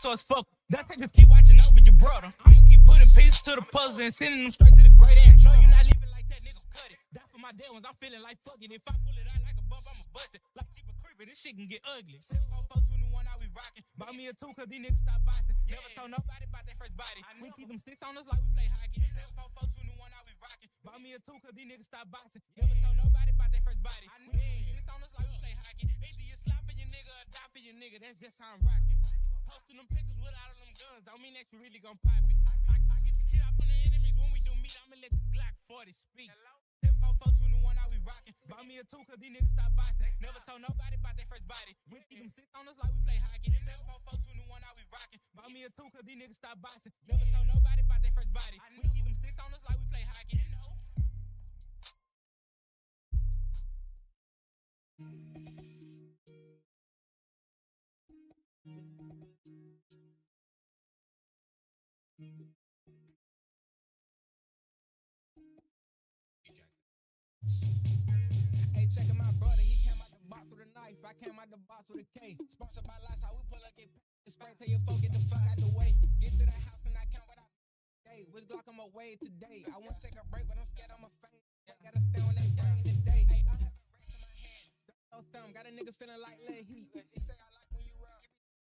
so it's fuck. That's just keep watching over your brother. I'ma keep putting pieces to the puzzle and sending them straight to the great end. No, you're not living like that, nigga. Cut it. Die for my dead ones. I'm feeling like fuck it. If I pull it out like a bump, I'ma bust it. Like cheap and creepy, this shit can get ugly. 74421, I we rockin'. Bought me a 2 cause these niggas stop boxing. Never told nobody about their first body. We keep them sticks on us like we play hockey. 74421, I we rockin'. Bought me a 2 cause these niggas stop boxing. Never told nobody about their first body. We keep them sticks on us like we play hockey. Either you slap for your nigga or die for your nigga. That's just how I'm rockin'. Posting them pictures with all of them guns don't mean that you really gon' pop it. I get your kid out from the enemies when we do meet. I'ma let this Glock 40 speak. 74421, I we rockin'. Bought me a 2 cause these niggas stop boxing. Never told nobody about their first body. We keep them sticks on us like we play hockey. 74421, I we rockin'. Bought me a 2 cause these niggas stop boxing. Never told nobody about their first body. We keep them sticks on us like we play hockey. Hey, checking my brother, he came out the box with a knife. I came out the box with a K. Sponsored by Lights, how we pull up, get paid. Spray till your folk get the fuck out the way. Get to the house and I count what I day. Which Glock I'm away today. I wanna take a break, but I'm scared I'ma fade. Gotta stay on that brain today. Hey, I have a race in my hand. No thumb, got a nigga feeling like lead heat. He say I like when you rock.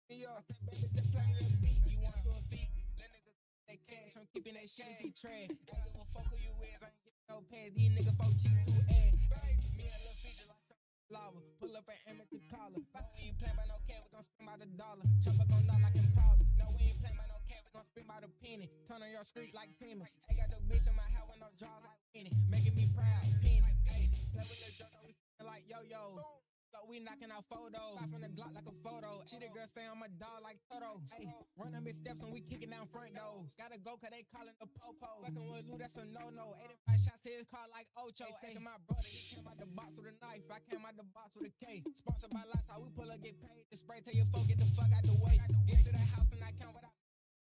New York, I said, baby, just play me a beat. You want to a feet? Let niggas they cash. I'm keeping that shit if he trash. I give a fuck who you is. I ain't getting no pads. These niggas 4 cheese, 2 eggs. Me and Lil Feature like lava. Pull up an amateur collar. No, we ain't playing by no cat. We gon' spend by the dollar. Chopper gon' knock like Impala. No, we ain't playing by no cat. We gon' spend by the penny. Turn on your street like Timmy. I got your bitch in my house with no jaws like Penny. Making me proud. Penny. Hey, play with Lil Jojo. We like yo-yo. We knocking out photos. Fly from the Glock like a photo. She the girl say I'm a dog like Toto. Hey, run them big steps and we kicking down front doors. Gotta go cause they calling the popo. Fucking with Lou, that's a no-no. 85 shots to his car like Ocho. Taking my brother, he came out the box with a knife. I came out the box with a K. Sponsored by Lights, how we pull up, get paid. The spray till your folk get the fuck out the way. Get to the house and I count what I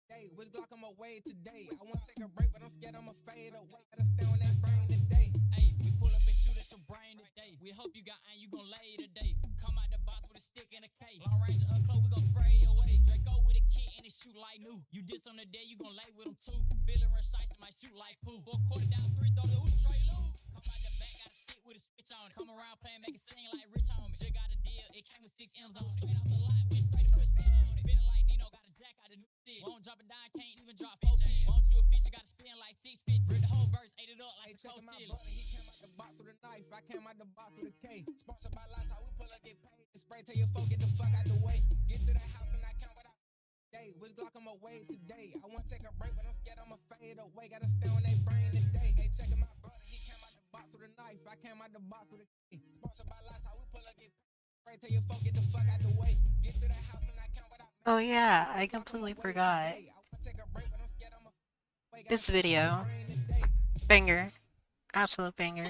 day. Which Glock I'm away today. I wanna take a break, but I'm scared I'ma fade away. Gotta stay on that brain today. Hey, we pull up and shoot at your brain today. We hope you got and you gon' lay today. Come out the box with a stick and a K. Long range up close, we gon' spray away. Draco with a kit and it shoot like new. You diss on the day, you gon' lay with them too. Feeling real shiesty, might shoot like poo. 4 quarter down, 3 throw the hoop, straight loose. Come out the back, got a stick with a switch on it. Come around playing, make it sing like Rich on me. Just got a deal, it came with 6 M's on it. Straight off the lot, went straight to push 10 on it. Feeling like Nino, got a jack out the new shit. Won't drop it down, can't even drop 4 pins. Won't you a feature, got to spin like 6 feet. Read the whole verse, ate it up like Hey, a checking my cold brother, he came out the box with a knife. I came out the box with a K. Sponsored by Lights, how we pull up, get paid. The spray till your folk get the fuck out the way. Get to the house and I count what I day. Which Glock I'm away today. I wanna take a break, but I'm scared I'ma fade away. Gotta stay on that brain today. Hey, checking my brother, he came out the box with a knife. I came out the box with a K. Sponsored by Lights, how we pull up, get paid. Spray till your folk get the fuck out the way. Get to the house and I count what I Oh yeah, I completely forgot. This video. Banger. Absolute banger.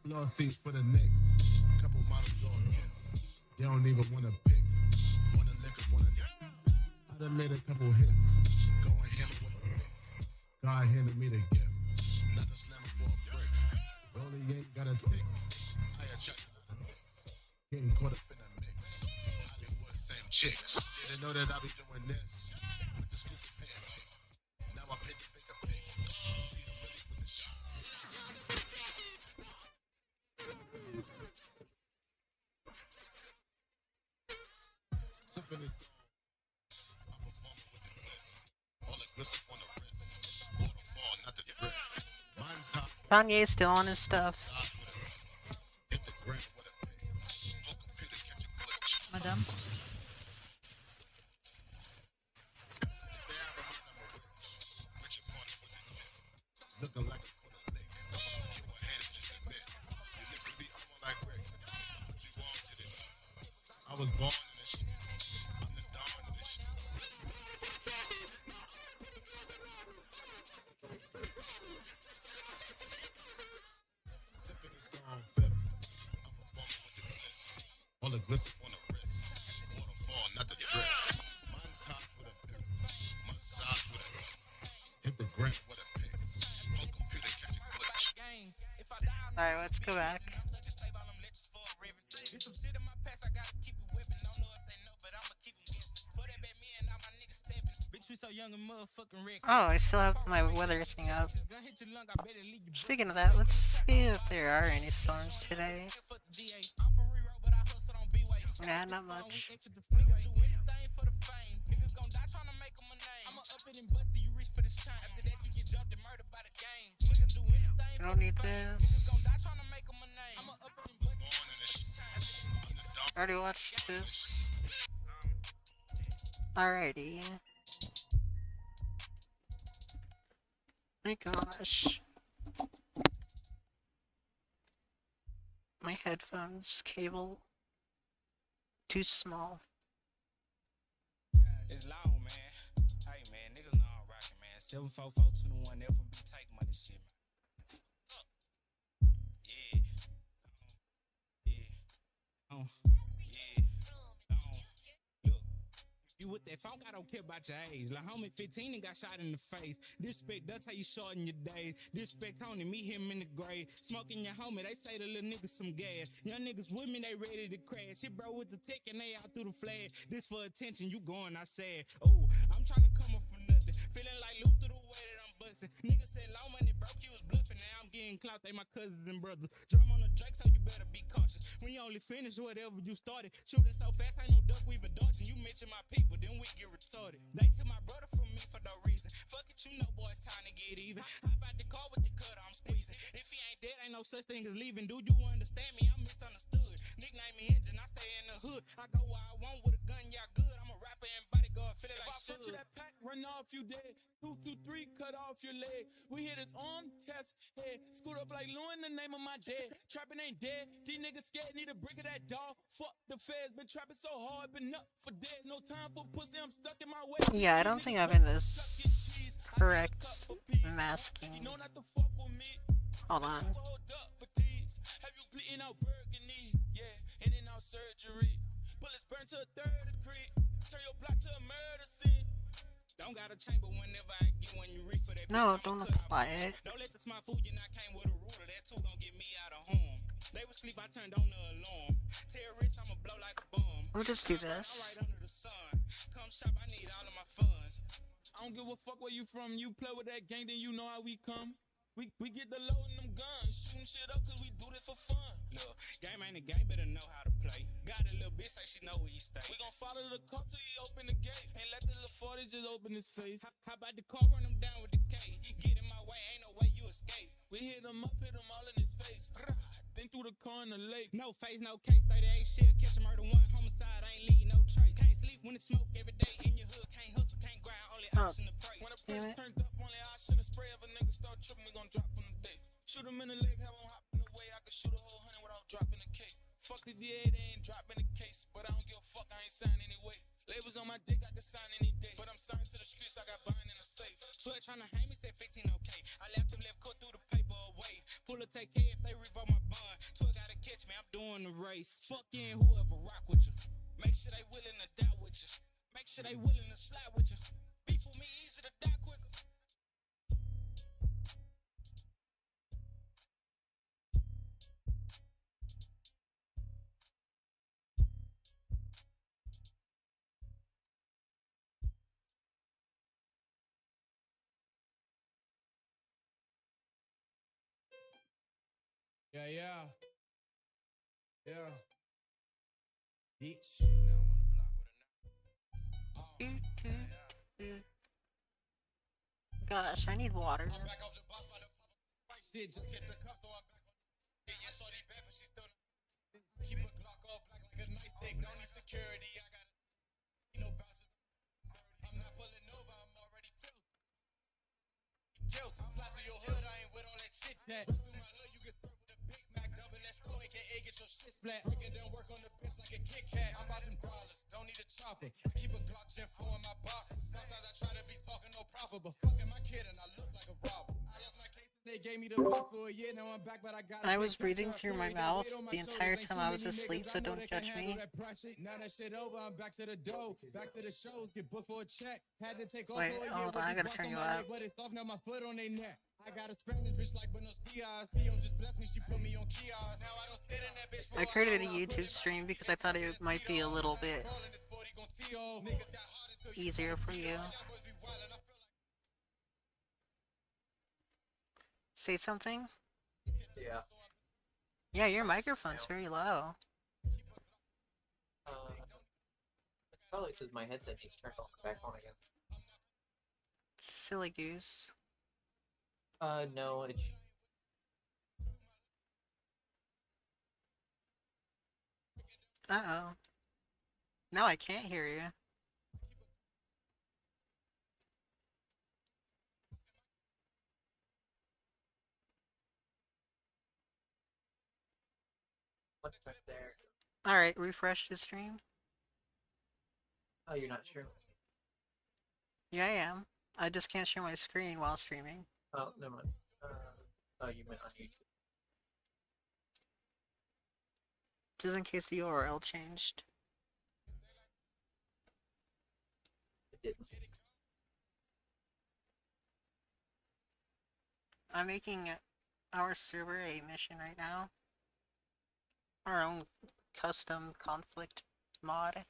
Floor seats for the next couple models going hits. They don't even wanna pick. Wanna lick or wanna I done made a couple hits. Going hammer with a pick. God handed me the gift. Another slammer for a brick. Rollie ain't got a tick. Tire check. Getting caught up in a mix. Hollywood, same chicks. Didn't know that I be doing this. With the Snoopy pancakes. Now I pick a bigger pick. See them really with the shot. Something is I'm performing with the bliss. All the glisten on the wrist. Waterfall, not the drip. Mine top. Kanye's still on his stuff. Hit the ground with a pick. Whole computer catch a glitch. Madam. Looking like a quarter lick. You ahead and just admit. You lick the beat on like Rick. Put you on to this. I was born in this shit. I'm the dawn of this shit. Tiffany's gone fifth. I'm performing with the bliss. All the glisten on the wrist. Waterfall, not the drip. Mine top with a pimp. Massage with a hip. Hit the ground with a pick. Alright, let's go back. There's some shit in my past, I gotta keep it whipping. Don't know if they know, but I so young and motherfucking wreck. Oh, I still have my weather thing up. This gun hit your lung, I bet it leave you. Speaking of that, let's see if there are any storms today. Fuck the DA. I'm from Rero, but I hustled on B-Way. Nah, not much. Into the freeway. Do anything for the fame. Niggas gon' die tryna make 'em a name. I'ma up it and bust it, you reach for this chain. After that, you get jumped and murdered by the gang. Niggas do anything I don't need Niggas gon' this. die tryna make 'em a name. I'ma up it and bust it. I already watched this. Alrighty. My gosh. My headphones cable too small. It's long, man. Hey, man, niggas know I'm rockin', man. 74421 FB take money shit, man. Yeah. Yeah. Yeah. Look. You with that funk, I don't care about your age. Like homie 15 and got shot in the face. Disrespect, that's how you shorten your days. Disrespect Tony, meet him in the grave. Smoking your homie, they say the little niggas some gas. Young niggas with me, they ready to crash. Hit bro with the tech and they out through the flag. This for attention, you going, I said. Oh, I'm trying to come up for nothing. Feeling like Luther the way that I'm busting. Niggas said long money broke, you was bluffing. Now I'm getting clout, they my cousins and brothers. Drum on the Drake, so you better be cautious. When you only finish whatever you started. Shooting so fast, ain't no duck weaver dodging. You mention my people, then we get retarded. They took my brother from me for no reason. Fuck it, you know, boy, it's time to get even. Hop out the car with the cutter, I'm squeezing. If he ain't dead, ain't no such thing as leaving. Do you understand me? I'm misunderstood. Nickname me Engine, I stay in the hood. I go where I want with a gun, yeah, good. I'm a rapper and bodyguard, feeling like shit. To that pack, run off, you dead. 2, 2, 3, cut off your leg. We hit his arm, test, head. Scoot up like Lou in the name of my dad. Trapping ain't dead. These niggas scared, need a brick of that dog. Fuck the feds, been trapping so hard, been up for days. No time for pussy, I'm stuck in my way. Yeah, I don't think I'm in this correct masking. You know not to fuck with me. Hold on. Hold up, but these have you bleeding out burgundy? Yeah, in and out surgery. Bullets burned to a 3rd degree. Turn your block to a murder scene. Don't got a chamber whenever I get when you reach for that. No, bitch, don't I'ma cut off apply your- it. Don't let the smart food you not came with a ruler. That too gon' get me out of home. They was sleep, I turned on the alarm. Terrorists, I'ma blow like a bomb. We'll just do I'm this. right under the sun. Come shop, I need all of my funds. I don't give a fuck where you from. You play with that gang, then you know how we come. We get the loading them guns, shooting shit up cause we do this for fun. Look, game ain't a game, better know how to play. Got a little bitch like she know where you stay. We gon' follow the cop till he open the gate. And let the little 40 just open his face. How about the car, run him down with the K? Get in my way, ain't no way you escape. We hit him up, hit him all in his face. Then threw the car in the lake. No face, no case, 38 shit, catch a murder, 1 homicide, ain't leave no trace. Can't sleep when it's smoke every day in your hood, can't hustle, can't grind, only option to pray. When a Damn price it. turned up, only option to spray. If a nigga start tripping, we gon' drop on the day. Shoot him in the leg, have him hop in the way. I could shoot a whole 100 without dropping a cake. Fuck the DA, they ain't dropping the case. But I don't give a fuck, I ain't signed anyway. Labels on my dick, I can sign any day. But I'm signed to the streets, I got buying in a safe. 12 tryna hang me, said 15 okay. I left him, left cut through the paper away. Pull a take care if they revoke my bond. 12 gotta catch me, I'm doing the race. Fuck you and whoever rock with you. Make sure they willing to die with you. Make sure they willing to slide with you. Beef with me, easy to die quicker. Yeah. Bitch. Gosh, I need water. I'm back off the box by the right shit. Just get the cup, so I'm back on the yeah, shorty bad, but she still keep a Glock all black like a nice stick. Don't need security. I got no vouchers. I'm not pulling over, I'm already filthy. Guilty. Slide to your hood, I ain't with all that chit chat. Run through my hood, you get served with a Big Mac, double S-O, aka get your shit splat. Breaking down work on the bench like a Kit Kat. I'm about them dollars, don't need a chopper. I keep a Glock Gen 4 in my box. Sometimes I try to be talking no proper, but fucking my kid and I look like a robber. I lost my case. They gave me the box for a year, now I'm back, but I got I was breathing through my mouth the entire time I was asleep, so don't judge me. Now that shit over, I'm back to the dough, back to the shows, get booked for a check. Had to take off Wait, for a year, hold on, I gotta turn you up. but it's off now, my foot on their neck. I got a Spanish bitch like Buenos Dias. Theo just blessed me, she put me on kiosk. Now I don't sit in that bitch for I created a YouTube stream because I thought it might be a little bit Leo. Niggas got hard until you easier for you. y'all must be wild and I feel like Say something? Yeah. Yeah, your microphone's very low. Probably because my headset just turned off back on again. Silly goose. No, it's Uh-oh. Now I can't hear you. what's back there. Alright, refresh the stream. Oh, you're not sure? Yeah, I am. I just can't share my screen while streaming. Oh, never mind. Oh, you meant on YouTube. Just in case the URL changed. It didn't. I'm making our server a mission right now. Our own custom conflict mod.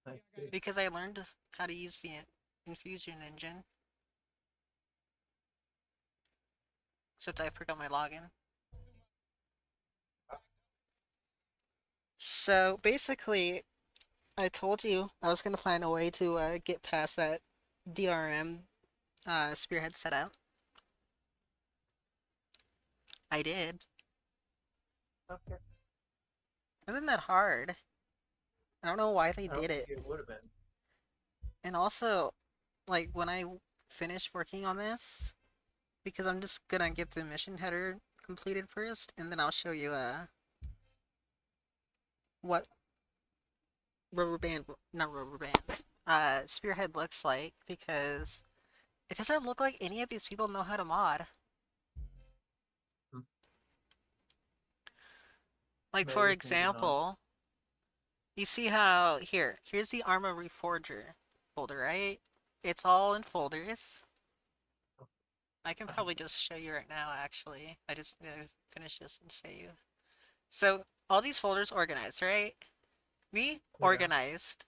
I see. Because I learned how to use the infusion engine. Except I forgot my login. So basically, I told you I was gonna find a way to get past that DRM spearhead setup. I did. Okay. Wasn't that hard? I don't know why they I don't did it. think it would have been. And also, like, when I finish working on this, because I'm just gonna get the mission header completed first, and then I'll show you, what not rubber band, spearhead looks like, because it doesn't look like any of these people know how to mod. Like, for Maybe, maybe not. example, you see how, here's the Arma Reforger folder, right? It's all in folders. I can probably just show you right now, actually. I just need to finish this and save. So, all these folders organized, right? Me? Organized.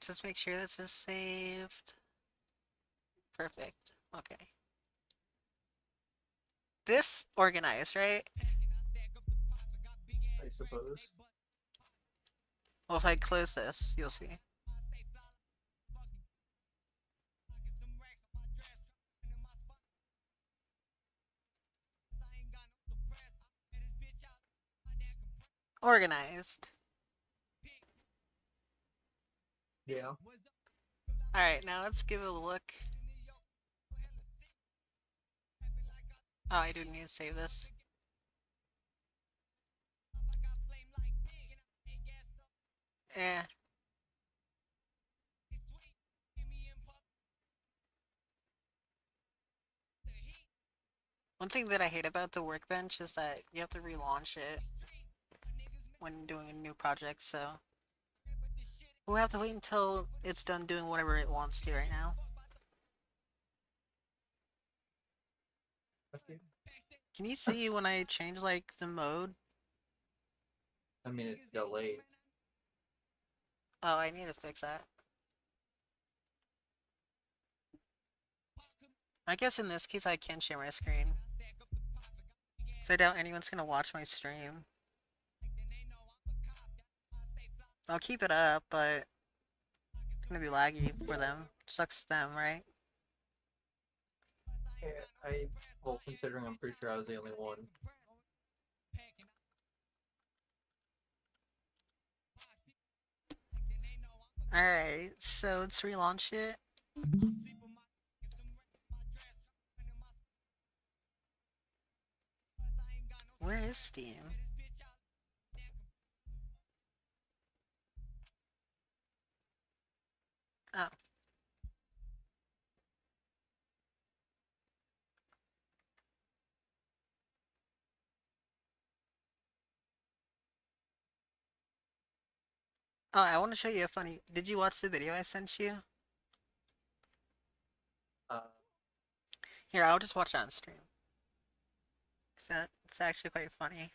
Just make sure this is saved. Perfect. Okay. This organized, right? I suppose. Well, if I close this, you'll see. Organized. Yeah. Alright, now let's give it a look. Oh, I do need to save this. Eh. One thing that I hate about the workbench is that you have to relaunch it when doing a new project, so we'll have to wait until it's done doing whatever it wants to right now. Okay. Can you see when I change, like, the mode? I mean, it's delayed. Oh, I need to fix that. I guess in this case I can share my screen. So I doubt anyone's gonna watch my stream. I'll keep it up, but it's gonna be laggy for them. Sucks them, right? Yeah, well, considering I'm pretty sure I was the only one. Alright, so let's relaunch it. Where is Steam? Oh. Oh, I want to show you a funny... Did you watch the video I sent you? Here, I'll just watch that on stream. 'Cause it's actually quite funny.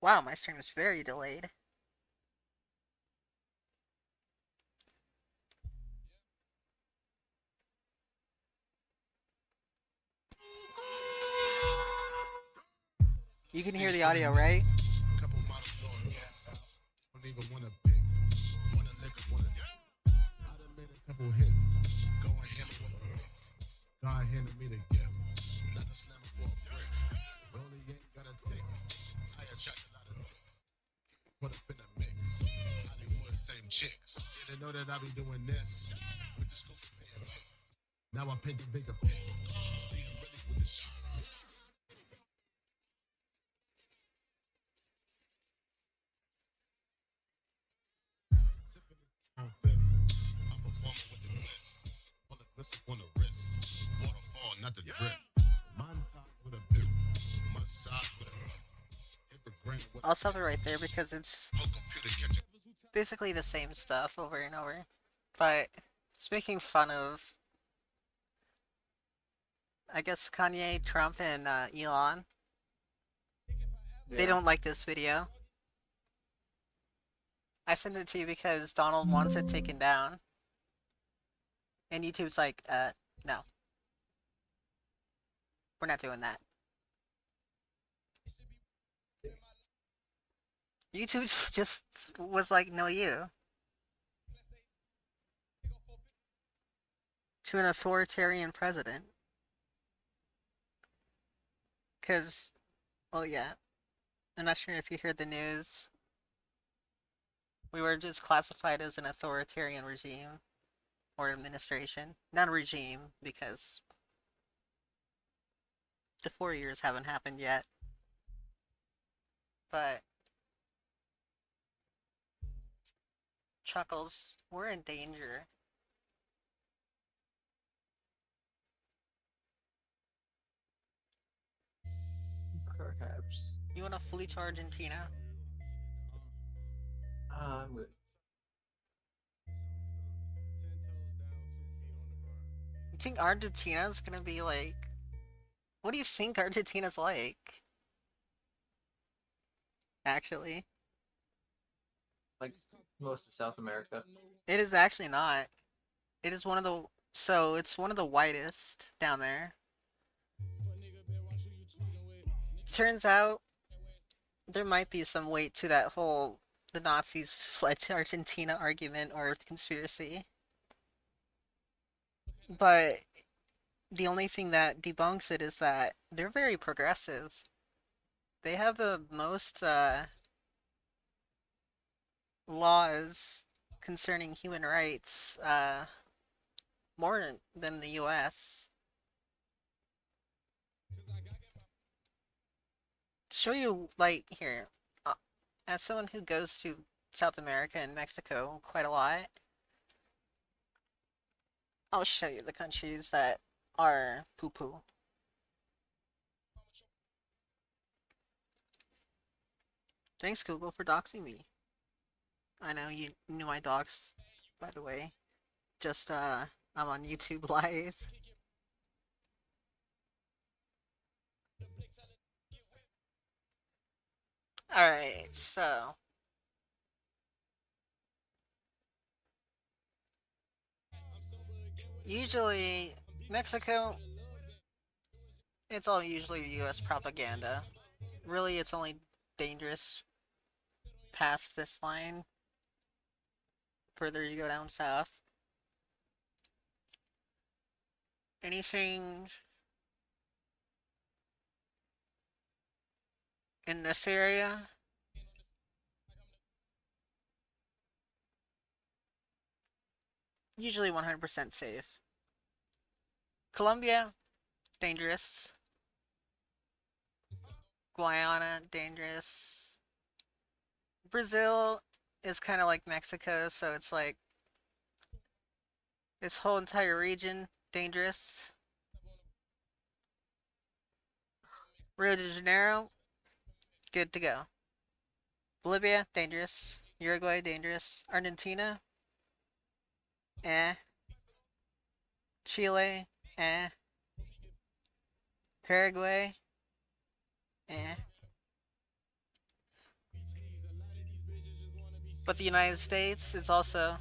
Wow, my stream is very delayed. You can hear the audio, right? Couple models going gas out. Don't even wanna pick. Wanna lick it, wanna. I done made a couple hits. Going hammer with a brick. God handed me the gift. Not a slammer for a brick. Rollie ain't got a tick. I attract a lot of dicks. Put up in the mix. Hollywood, same chicks. Didn't know that I be doing this. With the scopes of paying pics. Now I paint the bigger pic. See them really with the shit. On fifth. I'm performing with the bliss. On the glisten on the wrist. Waterfall, not the drip. Montage with a view. Massage with a hit the ground with I'll stop it right there because it's a computer catch a basically the same stuff over and over. But it's making fun of, I guess, Kanye, Trump, and Elon. They don't like this video. I sent it to you because Donald wants it taken down. And YouTube's like, no. We're not doing that. YouTube just was like, no you. To an authoritarian president. Because, well, yeah. I'm not sure if you heard the news. We were just classified as an authoritarian regime. Or administration. Not a regime, because the 4 years haven't happened yet. But Chuckles, we're in danger. Perhaps. You wanna flee to Argentina? I'm good. You think Argentina's gonna be like... What do you think Argentina's like? Actually. Like most of South America. It is actually not. It is one of the... So, it's one of the whitest down there. Turns out, there might be some weight to that whole the Nazis fled to Argentina argument or conspiracy. But the only thing that debunks it is that they're very progressive. They have the most laws concerning human rights, more than the US. Show you, like, here, as someone who goes to South America and Mexico quite a lot, I'll show you the countries that are poo-poo. Thanks, Google, for doxing me. I know you knew my docs, by the way. Just, I'm on YouTube Live. Alright, so... Usually, Mexico, it's all usually US propaganda. Really, it's only dangerous past this line. Further you go down south. Anything in this area? Usually 100% safe. Colombia, dangerous. Guyana, dangerous. Brazil is kind of like Mexico, so it's like this whole entire region, dangerous. Rio de Janeiro, good to go. Bolivia, dangerous. Uruguay, dangerous. Argentina, eh. Chile, eh. Paraguay, eh. But the United States is also,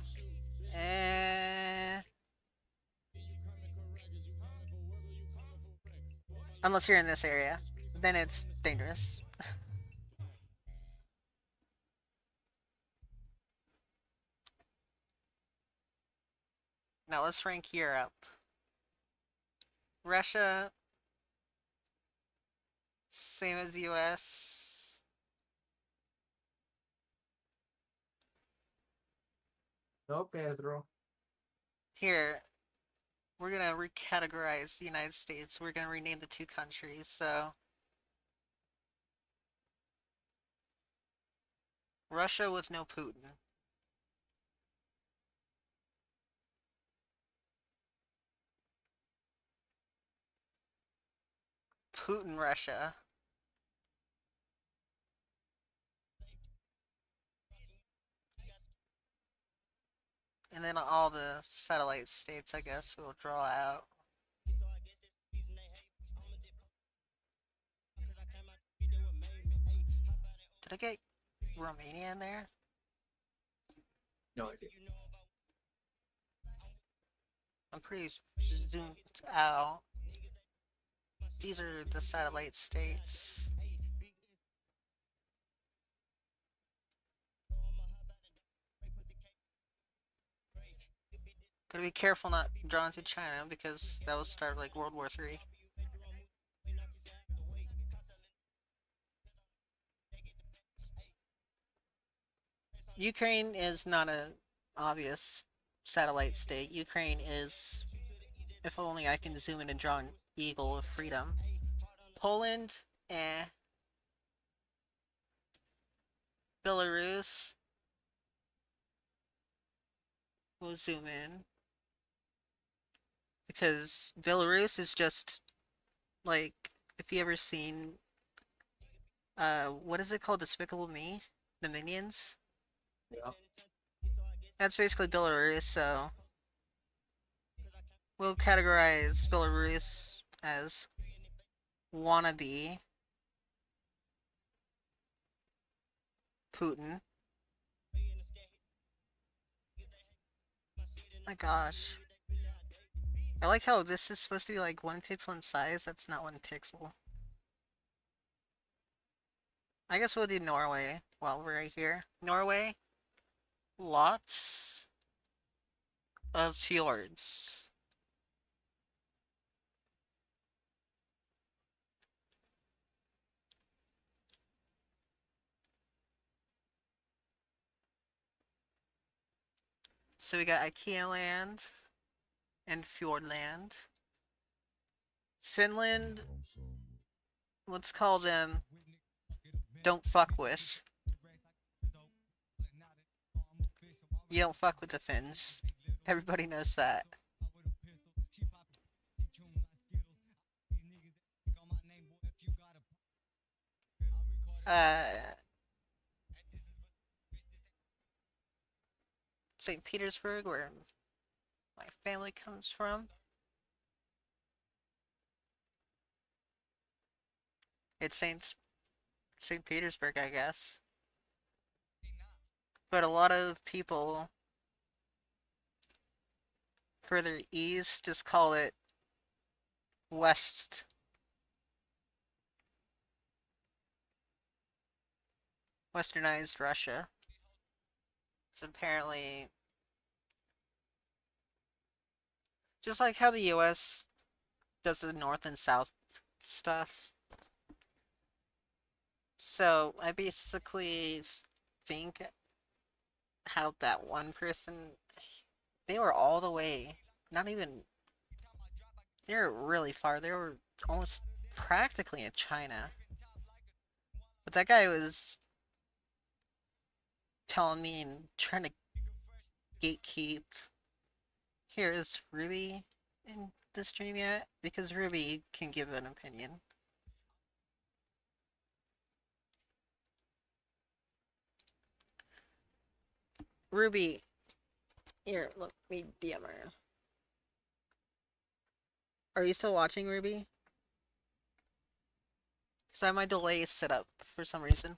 eh, unless you're in this area, then it's dangerous. Now let's rank Europe. Russia, same as US. No, Pedro. Here, we're gonna recategorize the United States. We're gonna rename the two countries, so Russia with no Putin. Putin Russia. And then all the satellite states, I guess, we'll draw out. Did I get Romania in there? No idea. I'm pretty zoomed out. These are the satellite states. Gotta be careful not drawing to China because that would start like World War III. Ukraine is not a obvious satellite state. Ukraine is, if only I can zoom in and draw an eagle of freedom. Poland, eh. Belarus, we'll zoom in. Because Belarus is just, like, if you ever seen, what is it called? Despicable Me? The Minions? Yeah. That's basically Belarus, so we'll categorize Belarus as wannabe Putin. My gosh. I like how this is supposed to be like 1 pixel in size. That's not 1 pixel. I guess we'll do Norway while we're right here. Norway, lots of fjords. So we got IKEA land and Fjordland. Finland, let's call them don't fuck with. You don't fuck with the Finns. Everybody knows that. St. Petersburg, where my family comes from. It's St. Petersburg, I guess. But a lot of people further east just call it West. Westernized Russia. It's apparently just like how the US does the North and South stuff. So I basically think how that one person, they were all the way, not even, they were really far. They were almost practically in China. But that guy was telling me and trying to gatekeep. Here, is Ruby in the stream yet? Because Ruby can give an opinion. Ruby, here, let me DM her. Are you still watching, Ruby? Because I have my delay set up for some reason.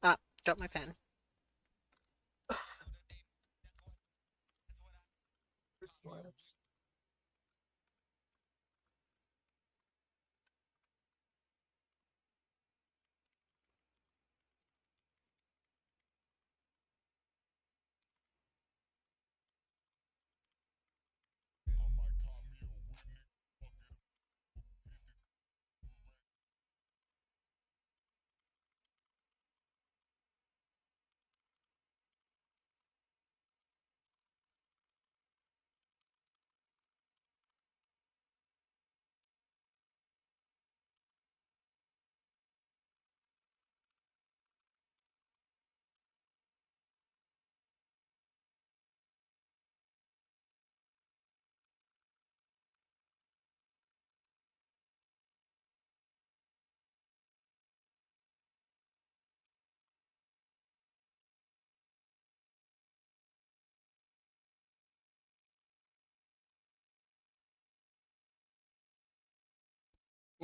Ah, dropped my pen.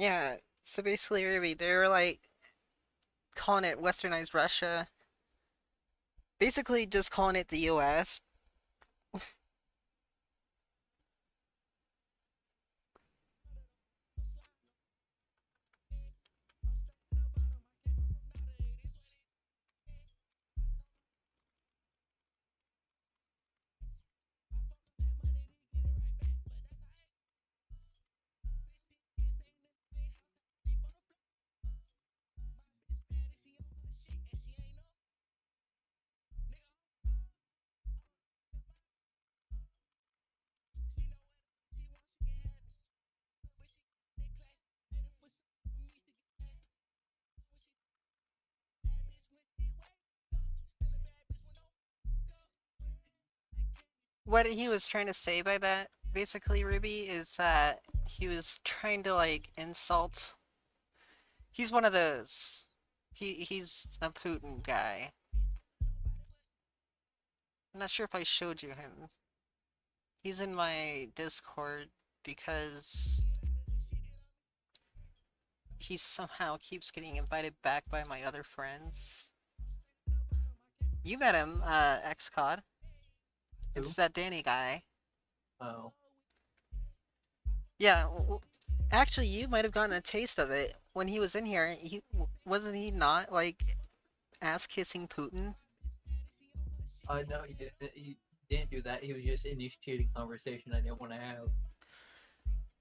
Yeah, so basically, Ruby, they were like calling it Westernized Russia, basically just calling it the US. What he was trying to say by that, basically, Ruby, is that he was trying to like insult. He's one of those. He's a Putin guy. I'm not sure if I showed you him. He's in my Discord because he somehow keeps getting invited back by my other friends. You met him, XCOD. It's that Danny guy. Oh. Yeah, actually, you might have gotten a taste of it when he was in here. Wasn't he not like ass kissing Putin? No, he didn't. He didn't do that. He was just initiating conversation I didn't want to have.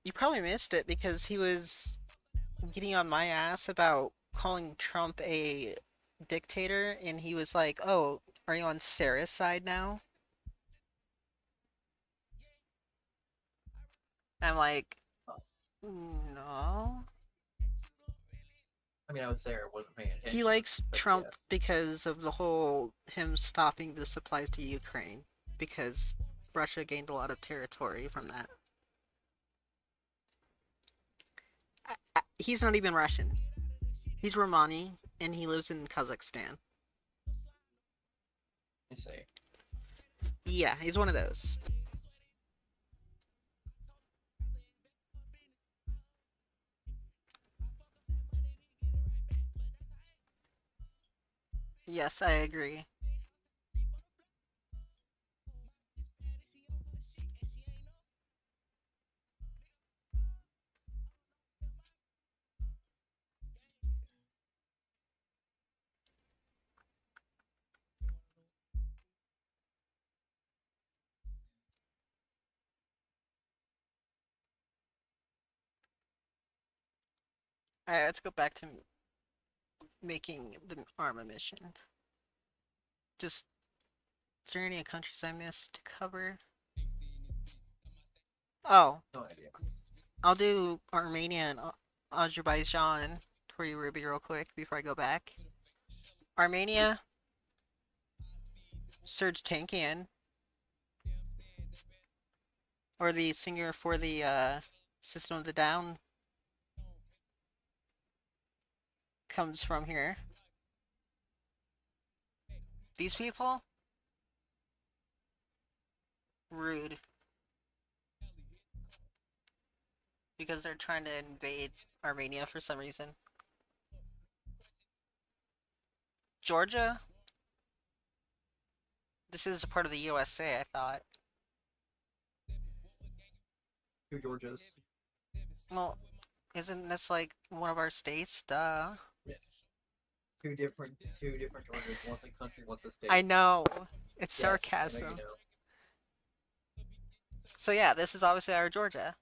You probably missed it because he was getting on my ass about calling Trump a dictator, and he was like, "Oh, are you on Sarah's side now?" I'm like, no. I mean, I would say I wasn't paying attention. He likes but Trump yeah. because of the whole him stopping the supplies to Ukraine because Russia gained a lot of territory from that. He's not even Russian. He's Romani and he lives in Kazakhstan. I say. Yeah, he's one of those. Yes, I agree. Alright, let's go back to making the arma mission. Just, is there any countries I missed to cover? Oh, No idea. I'll do Armenia and Azerbaijan for you, Ruby, real quick before I go back. Armenia, Serge Tankian, or the singer for the System of the Down, comes from here. These people? Rude. Because they're trying to invade Armenia for some reason. Georgia? This is a part of the USA, I thought. Two Georgias. Well, isn't this like one of our states? Duh. Yeah. Two different Georgias. One's a country, one's a state. I know. It's Yes, sarcasm. I know you know. So yeah, this is obviously our Georgia.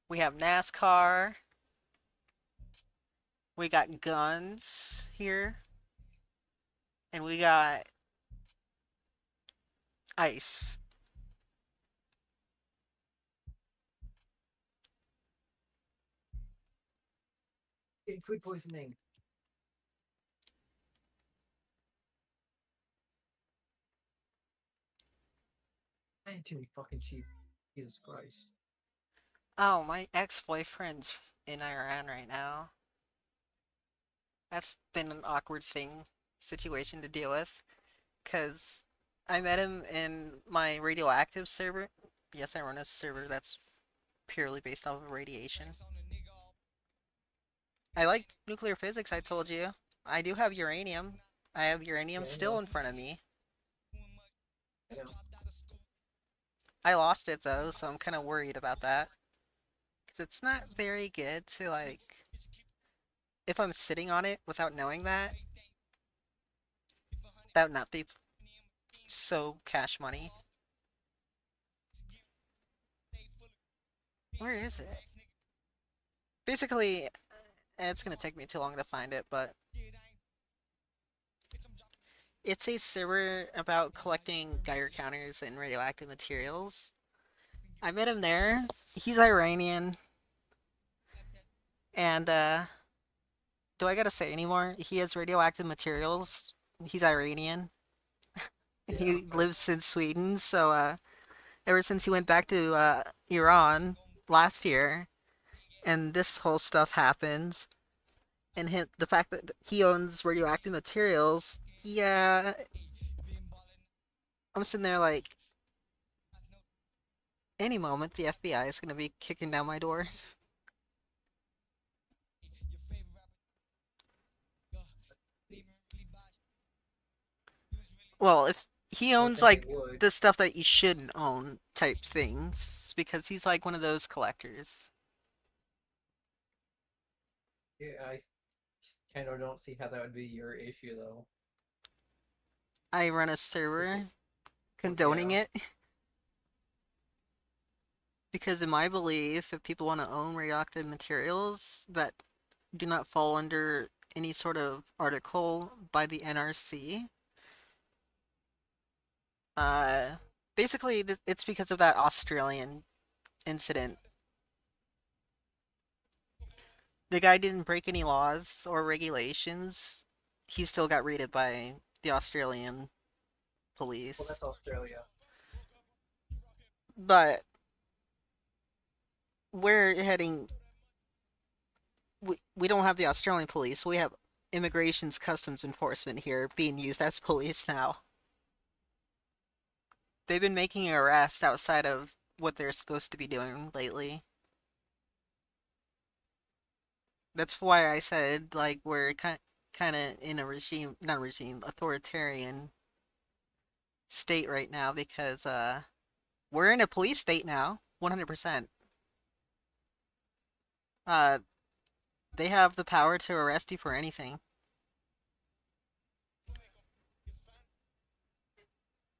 We have NASCAR. We got guns here. And we got ice. Getting food poisoning. I ain't too fucking cheap. Jesus Christ. Oh, my ex-boyfriend's in Iran right now. That's been an awkward situation to deal with. Because I met him in my radioactive server. Yes, I run a server that's purely based off of radiation. I like nuclear physics, I told you. I do have uranium. I have uranium Yeah, I still know. in front of me. I know. I lost it though, so I'm kind of worried about that. Because it's not very good to, like, if I'm sitting on it without knowing that, that would not be so cash money. Where is it? Basically, it's gonna take me too long to find it, but it's a server about collecting Geiger counters and radioactive materials. I met him there. He's Iranian, and do I gotta say anymore? He has radioactive materials. He's Iranian. And Yeah. he lives in Sweden, so ever since he went back to Iran last year, and this whole stuff happens, and the fact that he owns radioactive materials, yeah, I'm sitting there like, any moment the FBI is gonna be kicking down my door. Well, if he I owns think it like would. the stuff that you shouldn't own type things, because he's like one of those collectors. Yeah, I kind of don't see how that would be your issue though. I run a It's server like, condoning yeah, it because, in my belief, if people want to own radioactive materials that do not fall under any sort of article by the NRC, uh, basically it's because of that Australian incident. The guy didn't break any laws or regulations. He still got raided by the Australian well, police. that's Australia. But we're heading. We don't have the Australian police. We have immigration's customs enforcement here being used as police now. They've been making arrests outside of what they're supposed to be doing lately. That's why I said, like, we're kind of in a regime, not regime, authoritarian state right now because we're in a police state now, 100%. Uh they have the power to arrest you for anything.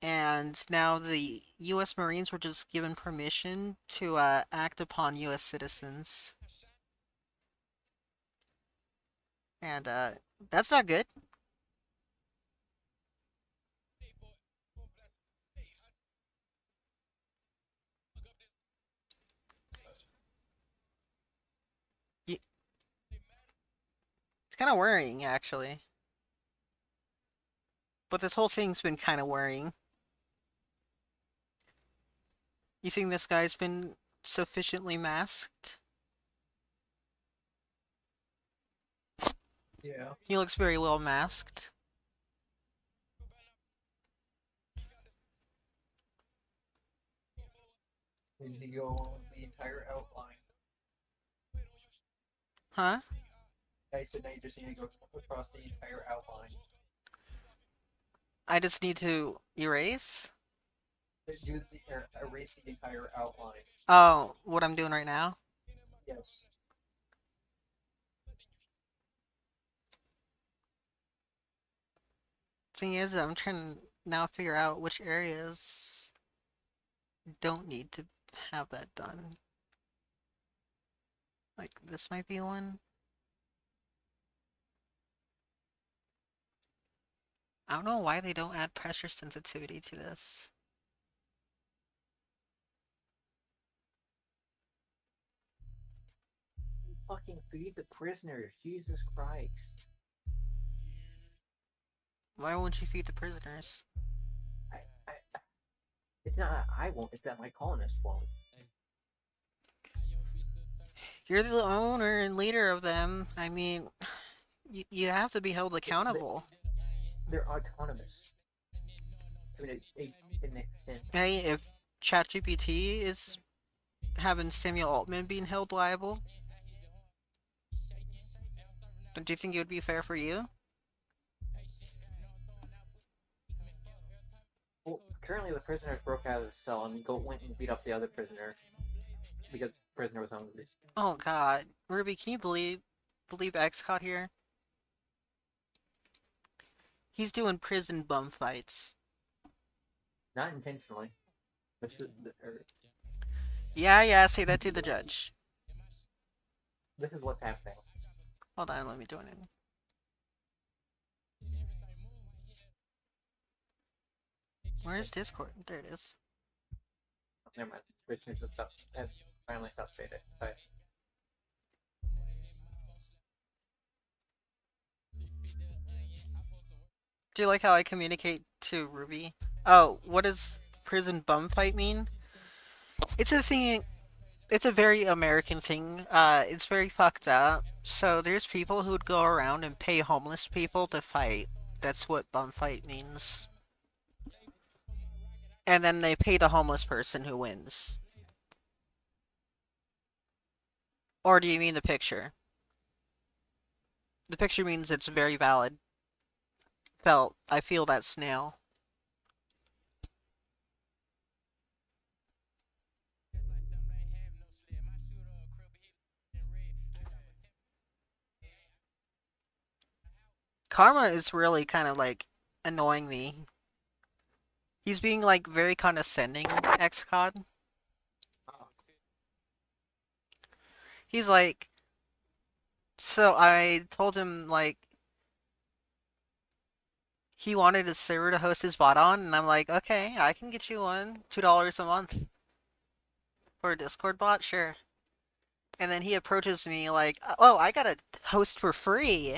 And now the US Marines were just given permission to act upon US citizens. And that's not good. It's kind of worrying, actually. But this whole thing's been kind of worrying. You think this guy's been sufficiently masked? Yeah. He looks very well masked. Did he go on the entire outline? Huh? I said now you just need to go across the entire outline. I just need to erase? Do the erase the entire outline. Oh, what I'm doing right now? Yes. Thing is, I'm trying to now figure out which areas don't need to have that done. Like, this might be one. I don't know why they don't add pressure sensitivity to this. Fucking feed the prisoners, Jesus Christ. Why won't you feed the prisoners? I it's not that I won't, it's that my colonists won't. You're the owner and leader of them. I mean, you have to be held accountable. They're autonomous. To an extent. Hey, if ChatGPT is having Samuel Altman being held liable, Do you think it would be fair for you? Well, currently the prisoners broke out of the cell and went and beat up the other prisoner because the prisoner was hungry. Oh god. Ruby, can you believe X caught here? He's doing prison bum fights. Not intentionally. Yeah, say that to the judge. This is what's happening. Hold on, let me join in. Where's Discord? There it is. Never mind. Prisoners have finally stopped fading. Bye. Do you like how I communicate to Ruby? Oh, what does prison bum fight mean? It's a thing. It's a very American thing. It's very fucked up. So there's people who would go around and pay homeless people to fight. That's what bum fight means. And then they pay the homeless person who wins. Or do you mean the picture? The picture means it's very valid. I feel that snail. Karma is really kind of like annoying me. He's being like very condescending, XCOD. He's like, so I told him like he wanted a server to host his bot on, and I'm like, okay, I can get you one, $2 a month for a Discord bot, sure. And then he approaches me like, oh, I got a host for free.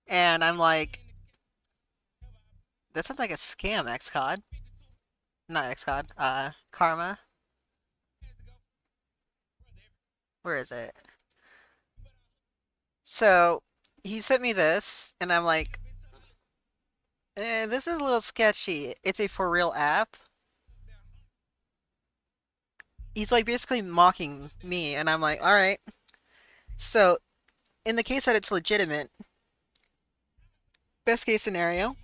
And I'm like, that sounds like a scam, XCOD. Not XCOD, Karma. Where is it? So, he sent me this, and I'm like, this is a little sketchy. It's a for real app. He's like basically mocking me, and I'm like, alright. So, in the case that it's legitimate, best case scenario,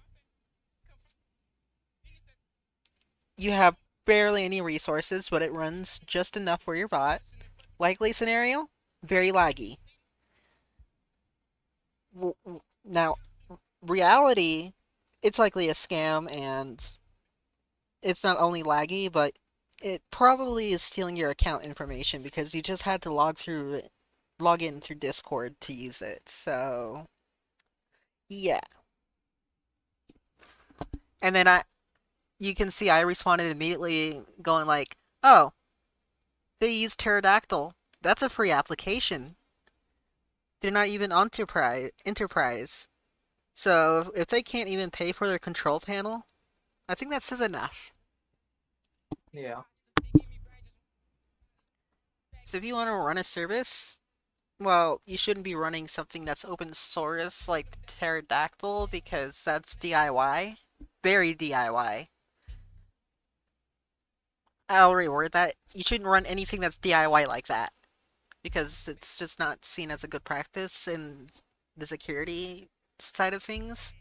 you have barely any resources, but it runs just enough for your bot. Likely scenario, very laggy. Now, reality, it's likely a scam, and it's not only laggy, but it probably is stealing your account information because you just had to log in through Discord to use it. So, yeah. And then you can see I responded immediately going like, oh, they use Pterodactyl. That's a free application. They're not even enterprise. So if they can't even pay for their control panel, I think that says enough. Yeah. So if you want to run a service, well, you shouldn't be running something that's open source like Pterodactyl because that's DIY. Very DIY. I'll reword that. You shouldn't run anything that's DIY like that because it's just not seen as a good practice in the security side of things.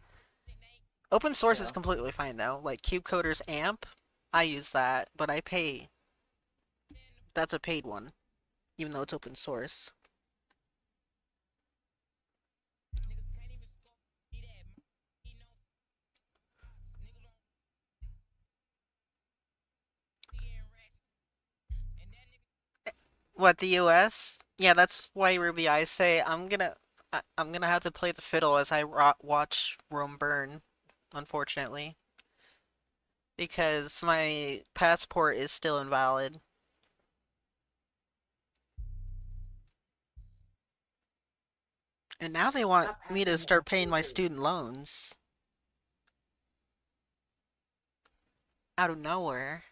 Open source is completely fine though. Like CubeCoder's AMP, I use that, but I pay. That's a paid one, even though it's open source. What, the US? Yeah, that's why Ruby, I say I'm gonna have to play the fiddle as I watch Rome burn, unfortunately. Because my passport is still invalid. And now they want me to start paying my student loans. Out of nowhere.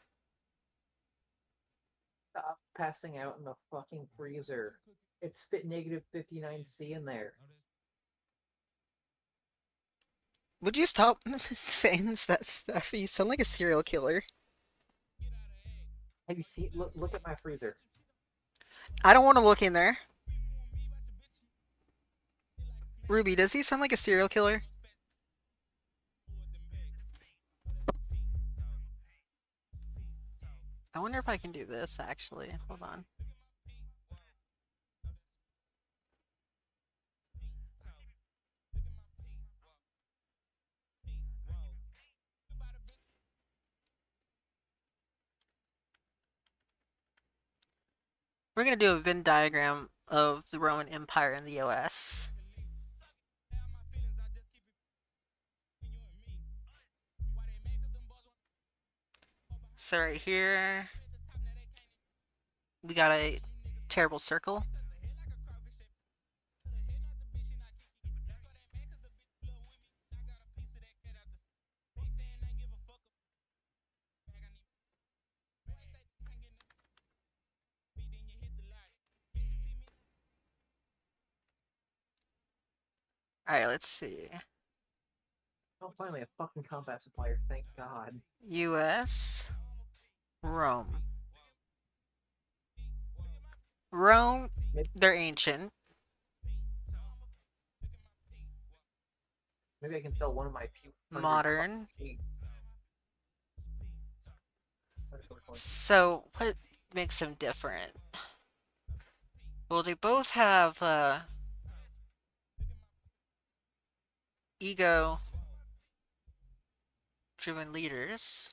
Stop passing out in the fucking freezer. It's fit negative 59C in there. Would you stop saying that stuff? You sound like a serial killer. Have you seen? Look at my freezer. I don't want to look in there. Ruby, does he sound like a serial killer? I wonder if I can do this, actually. Hold on. We're gonna do a Venn diagram of the Roman Empire in the US. So right here, we got a terrible circle. Alright, let's see. Oh, finally, a fucking combat supplier. Thank God. US, Rome. Rome, they're ancient. Maybe I can sell one of my few Modern. sheep. So, what makes them different? Well, they both have, ego-driven leaders.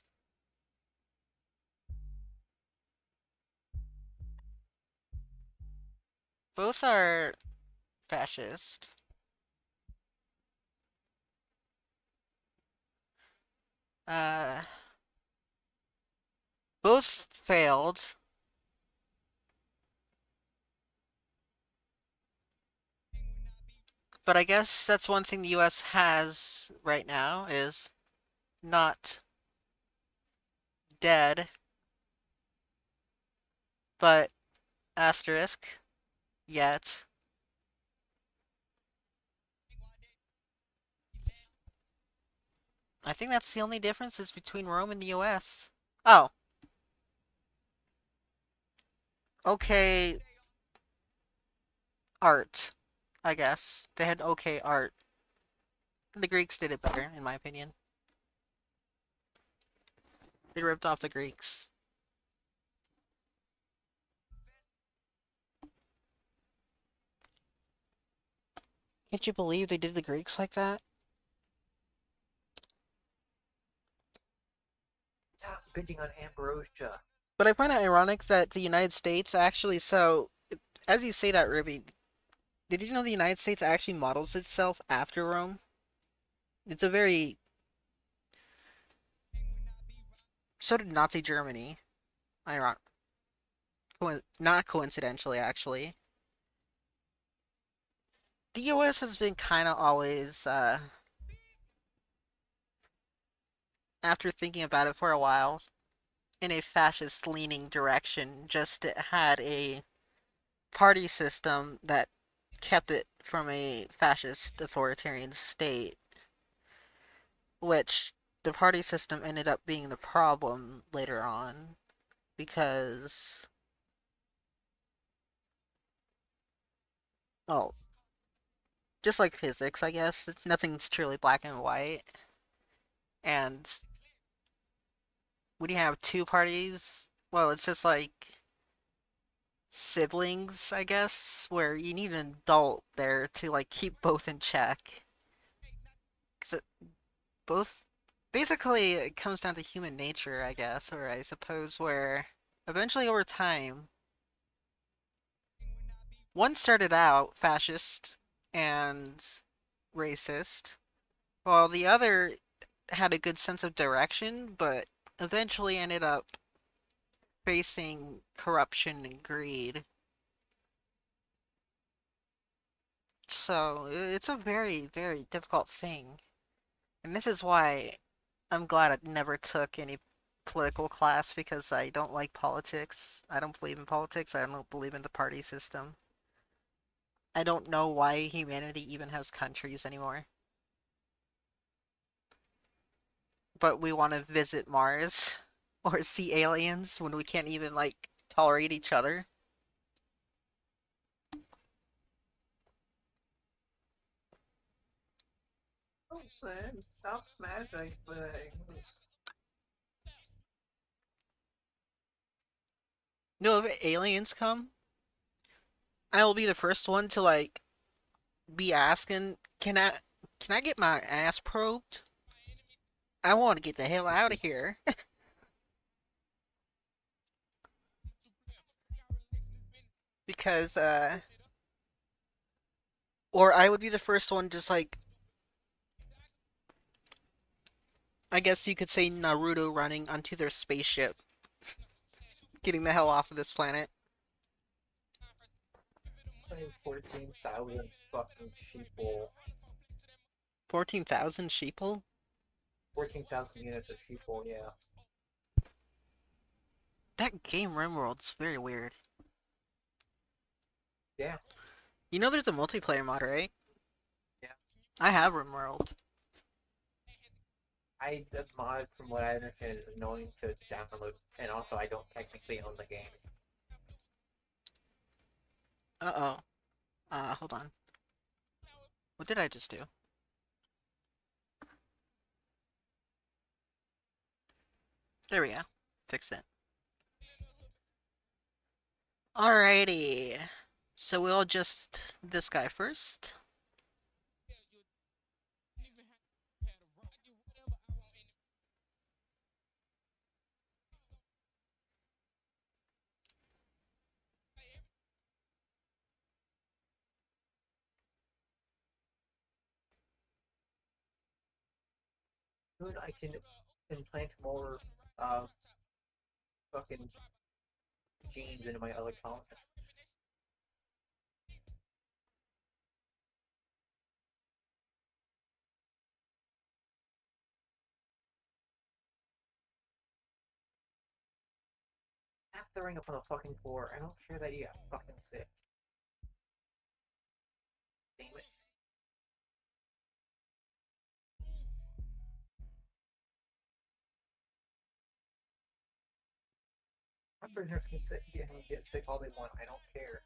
Both are fascist. Uh, both failed. But I guess that's one thing the US has right now is not dead, but asterisk yet. I think that's the only difference is between Rome and the US. Oh. Okay. Art, I guess. They had okay art. The Greeks did it better, in my opinion. They ripped off the Greeks. Can't you believe they did the Greeks like that? Stop bitching on Ambrosia. But I find it ironic that the United States actually, so, as you say that, Ruby, did you know the United States actually models itself after Rome? It's a very... So did Nazi Germany. Ironic. Not coincidentally, actually. The US has been kind of always, after thinking about it for a while, in a fascist-leaning direction, just had a party system that kept it from a fascist authoritarian state, which the party system ended up being the problem later on, because, oh, just like physics, I guess, nothing's truly black and white, and when you have two parties, well, it's just like siblings, I guess, where you need an adult there to like keep both in check. Because both basically it comes down to human nature, I guess, or I suppose where eventually over time one started out fascist and racist, while the other had a good sense of direction, but eventually ended up facing corruption and greed. So it's a very, very difficult thing. And this is why I'm glad I never took any political class because I don't like politics. I don't believe in politics. I don't believe in the party system. I don't know why humanity even has countries anymore. But we want to visit Mars or see aliens when we can't even, like, tolerate each other. Don't say, stop smashing things. No, if aliens come, I will be the first one to like be asking, can I get my ass probed? I want to get the hell out of here. Because or I would be the first one just like I guess you could say Naruto running onto their spaceship, getting the hell off of this planet. 14,000 fucking sheeple. 14,000 sheeple? 14,000 units of sheeple, yeah. That game RimWorld's very weird. Yeah. You know there's a multiplayer mod, right? Yeah. I have RimWorld. The mod, from what I understand, is annoying to download, and also I don't technically own the game. Uh-oh. Hold on. What did I just do? There we go. Fixed it. Alrighty. So we'll just this guy first. Dude, I can implant more, fucking genes into my other colonists. Stop throwing up on the fucking floor. I don't care that you got fucking sick. Damn it. My prisoners can get sick all they want. I don't care.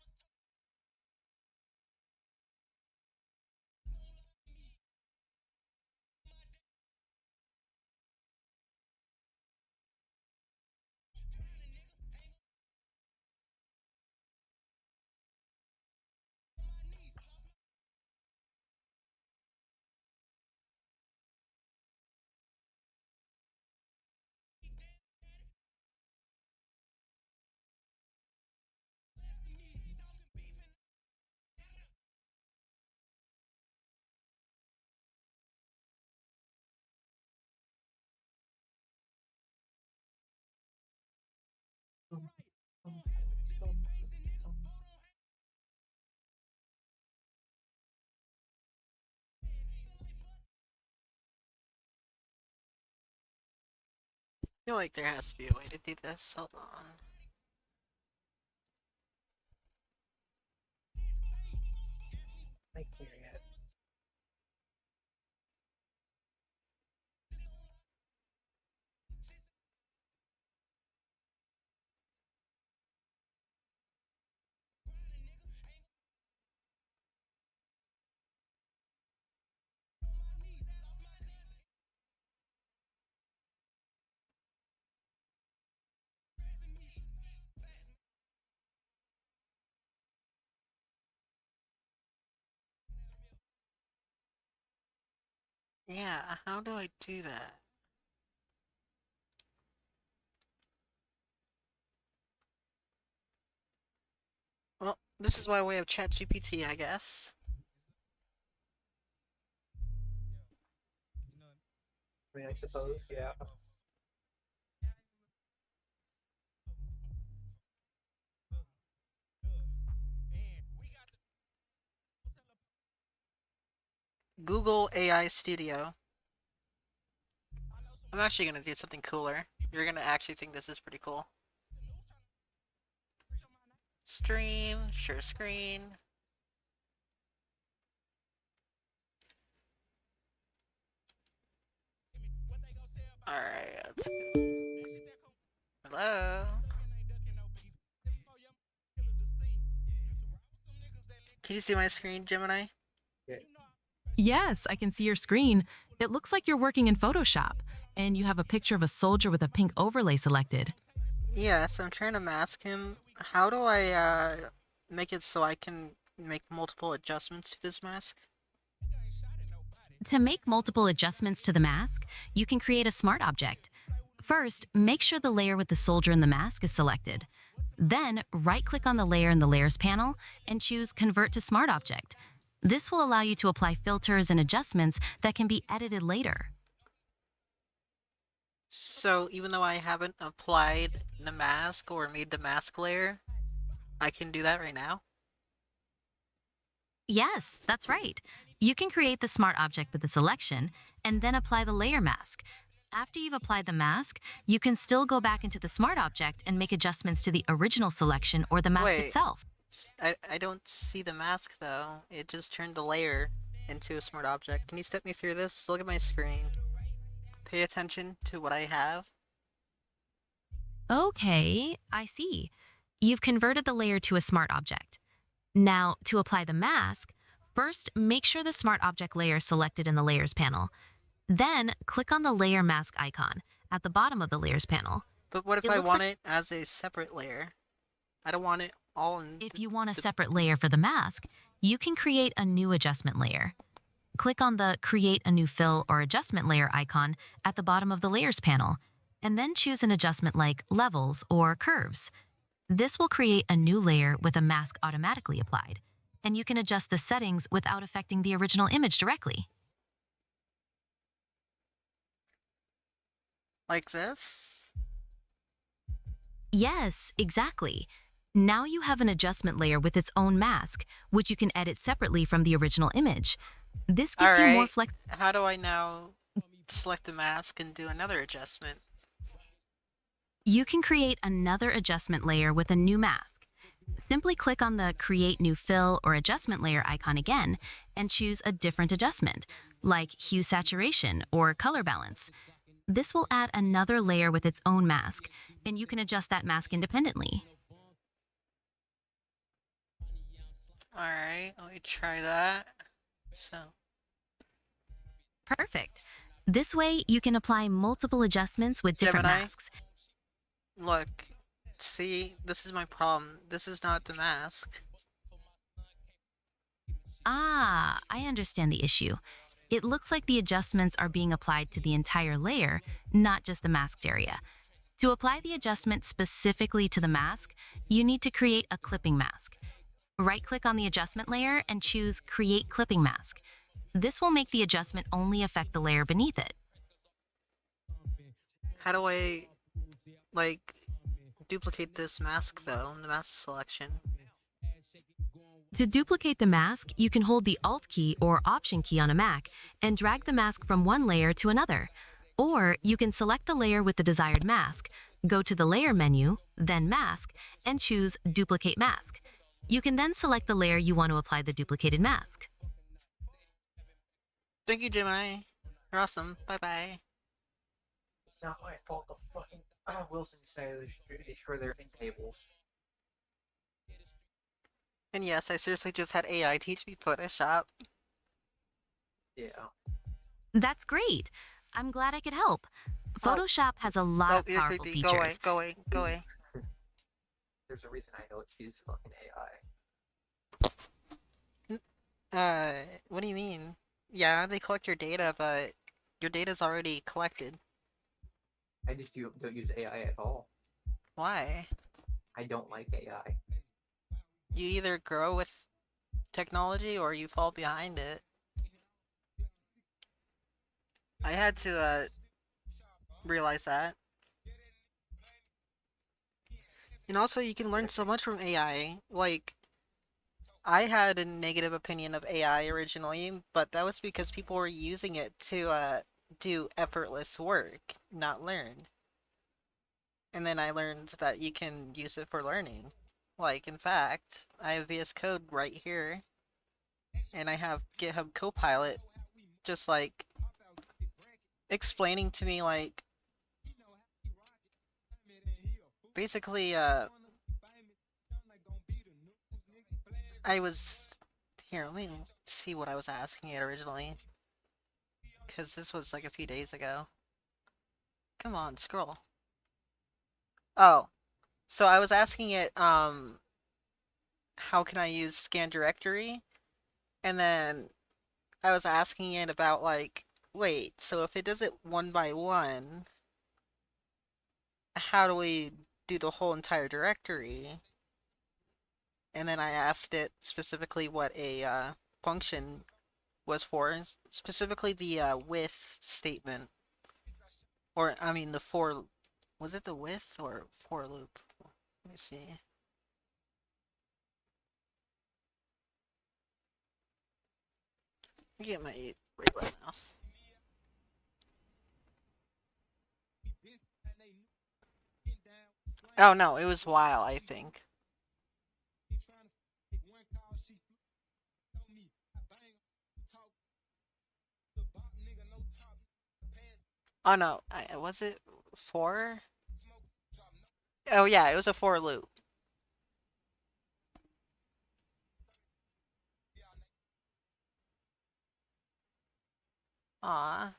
I feel like there has to be a way to do this. Hold on. Thanks, Myriad. Yeah, how do I do that? Well, this is why we have ChatGPT, I guess. I mean, I suppose, yeah. Google AI Studio. I'm actually gonna do something cooler. You're gonna actually think this is pretty cool. Stream, share screen. Alright, let's go. Hello? Can you see my screen, Gemini? Yeah. Yes, I can see your screen. It looks like you're working in Photoshop, and you have a picture of a soldier with a pink overlay selected. Yes, I'm trying to mask him. How do I make it so I can make multiple adjustments to this mask? To make multiple adjustments to the mask, you can create a smart object. First, make sure the layer with the soldier in the mask is selected. Then, right-click on the layer in the Layers panel and choose Convert to Smart Object. This will allow you to apply filters and adjustments that can be edited later. So even though I haven't applied the mask or made the mask layer, I can do that right now? Yes, that's right. You can create the smart object with the selection and then apply the layer mask. After you've applied the mask, you can still go back into the smart object and make adjustments to the original selection or the mask Wait. itself. I don't see the mask though. It just turned the layer into a smart object. Can you step me through this? Look at my screen. Pay attention to what I have. Okay, I see. You've converted the layer to a smart object. Now, to apply the mask, first make sure the smart object layer is selected in the Layers panel. Then, click on the layer mask icon at the bottom of the Layers panel. But what if It I looks want like- it as a separate layer? I don't want it all in. If you want a separate layer for the mask, you can create a new adjustment layer. Click on the Create a New Fill or Adjustment Layer icon at the bottom of the Layers panel, and then choose an adjustment like Levels or Curves. This will create a new layer with a mask automatically applied, and you can adjust the settings without affecting the original image directly. Like this? Yes, exactly. Now you have an adjustment layer with its own mask, which you can edit separately from the original image. This gives you more Alright, flex. how do I now select the mask and do another adjustment? You can create another adjustment layer with a new mask. Simply click on the Create New Fill or Adjustment Layer icon again and choose a different adjustment, like Hue Saturation or Color Balance. This will add another layer with its own mask, and you can adjust that mask independently. Alright, let me try that. So, Perfect. This way, you can apply multiple adjustments with different Gemini? masks. look. See, this is my problem. This is not the mask. Ah, I understand the issue. It looks like the adjustments are being applied to the entire layer, not just the masked area. To apply the adjustment specifically to the mask, you need to create a clipping mask. Right-click on the adjustment layer and choose Create Clipping Mask. This will make the adjustment only affect the layer beneath it. How do I, like, duplicate this mask though, in the mask selection? To duplicate the mask, you can hold the Alt key or Option key on a Mac and drag the mask from one layer to another. Or you can select the layer with the desired mask, go to the Layer menu, then Mask, and choose Duplicate Mask. You can then select the layer you want to apply the duplicated mask. Thank you, Gemini. You're awesome. Bye-bye. It's not my fault the fucking Wilson decided to destroy their ink tables. And yes, I seriously just had AI teach me Photoshop. Yeah. That's great. I'm glad I could help. Photoshop has a lot Oh, of you're powerful creepy. features. Go away, go away, go away. There's a reason I know she's fucking AI. What do you mean? Yeah, they collect your data, but your data's already collected. I just don't use AI at all. Why? I don't like AI. You either grow with technology or you fall behind it. I had to, realize that. And also, you can learn so much from AI. Like, I had a negative opinion of AI originally, but that was because people were using it to, do effortless work, not learn. And then I learned that you can use it for learning. Like, in fact, I have VS Code right here, and I have GitHub Copilot just, like, explaining to me, like, basically, I was... Here, let me see what I was asking it originally. Because this was like a few days ago. Come on, scroll. Oh. So I was asking it, how can I use scan directory? And then I was asking it about like, wait, so if it does it one by one, how do we do the whole entire directory? And then I asked it specifically what a function was for, specifically the with statement. Or, I mean, the for, was it the with or for loop? Let me see. Let me get my regular mouse. Oh no, it was while, I think. Oh no, was it for? Oh yeah, it was a for loop. Aw.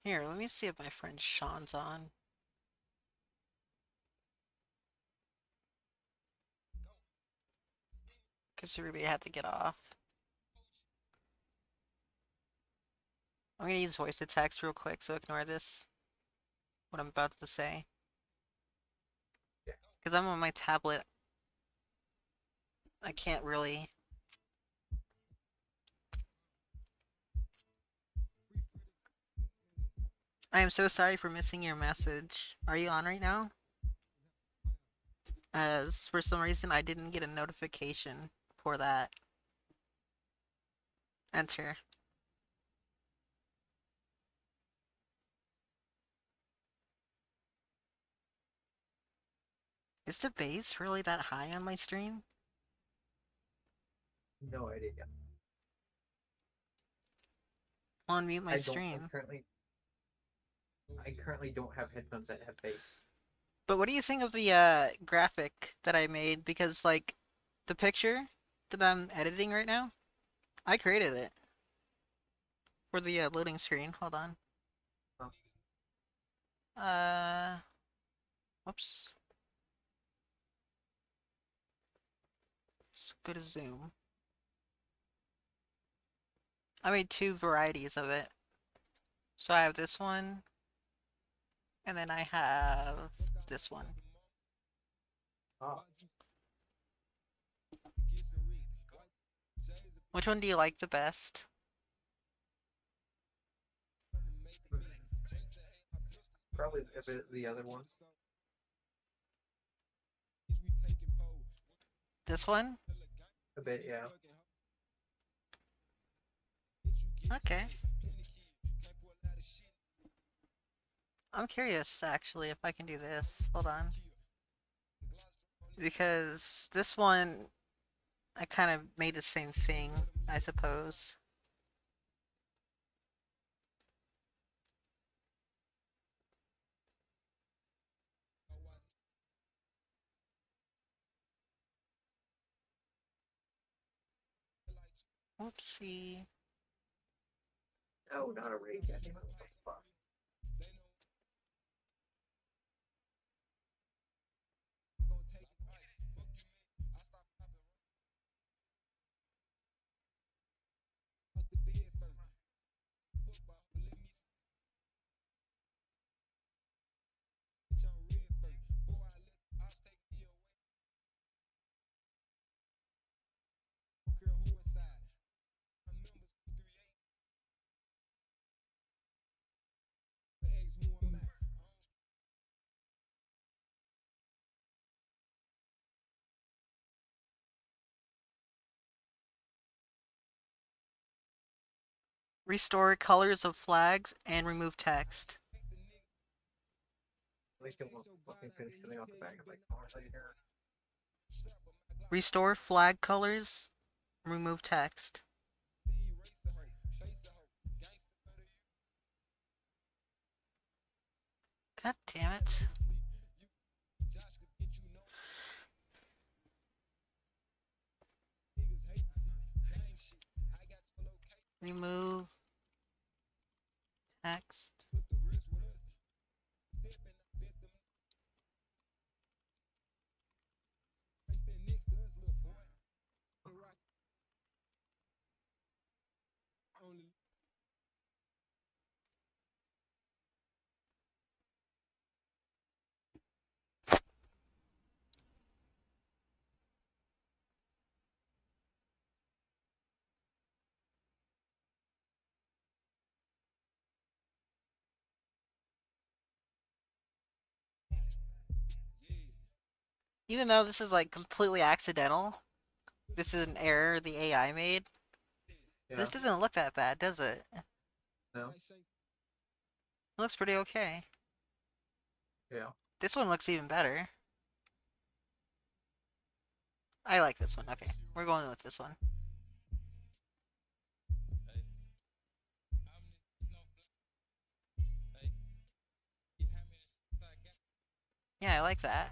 Here, let me see if my friend Sean's on. Because Ruby had to get off. I'm gonna use voice to text real quick, so ignore this. What I'm about to say. Because I'm on my tablet. I can't really. I am so sorry for missing your message. Are you on right now? As for some reason I didn't get a notification for that. Enter. Is the bass really that high on my stream? No idea. I'll unmute my I stream. I currently don't have headphones that have bass. But what do you think of the graphic that I made? Because like the picture that I'm editing right now, I created it for the loading screen. Hold on. Whoops. Let's go to Zoom. I made two varieties of it. So I have this one, and then I have this one. Oh. Which one do you like the best? Probably the other one. This one? A bit, yeah. Okay. I'm curious, actually, if I can do this. Hold on. Because this one, I kind of made the same thing, I suppose. Oopsie. No, not a raid. Goddamn it. What the fuck? Restore colors of flags and remove text. At least it won't fucking finish filling out the bag of like hours later. Restore flag colors, remove text. God damn it. Remove text. Even though this is like completely accidental, this is an error the AI made. Yeah. This doesn't look that bad, does it? No. It looks pretty okay. Yeah. This one looks even better. I like this one. Okay, we're going with this one. Yeah, I like that.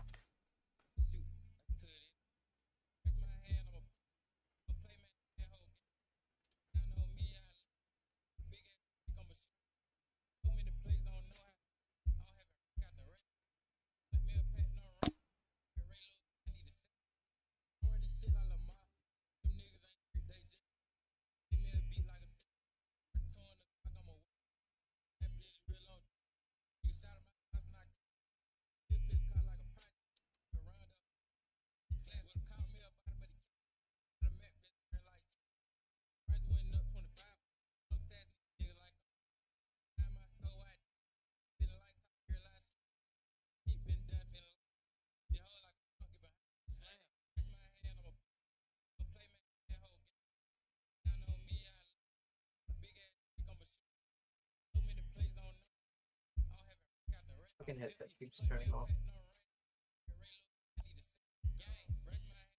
Fucking headset keeps turning off.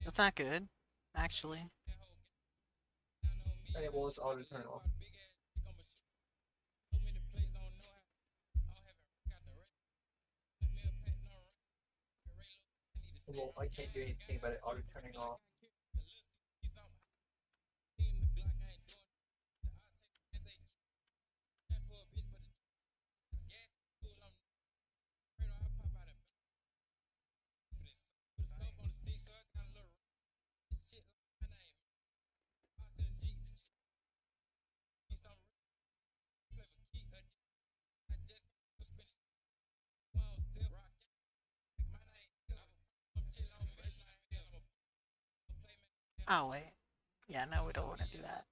That's not good, actually. Hey, well, it's auto turn off. Well, I can't do anything about it auto turning off. Oh, wait. Yeah, no, we don't want to do that.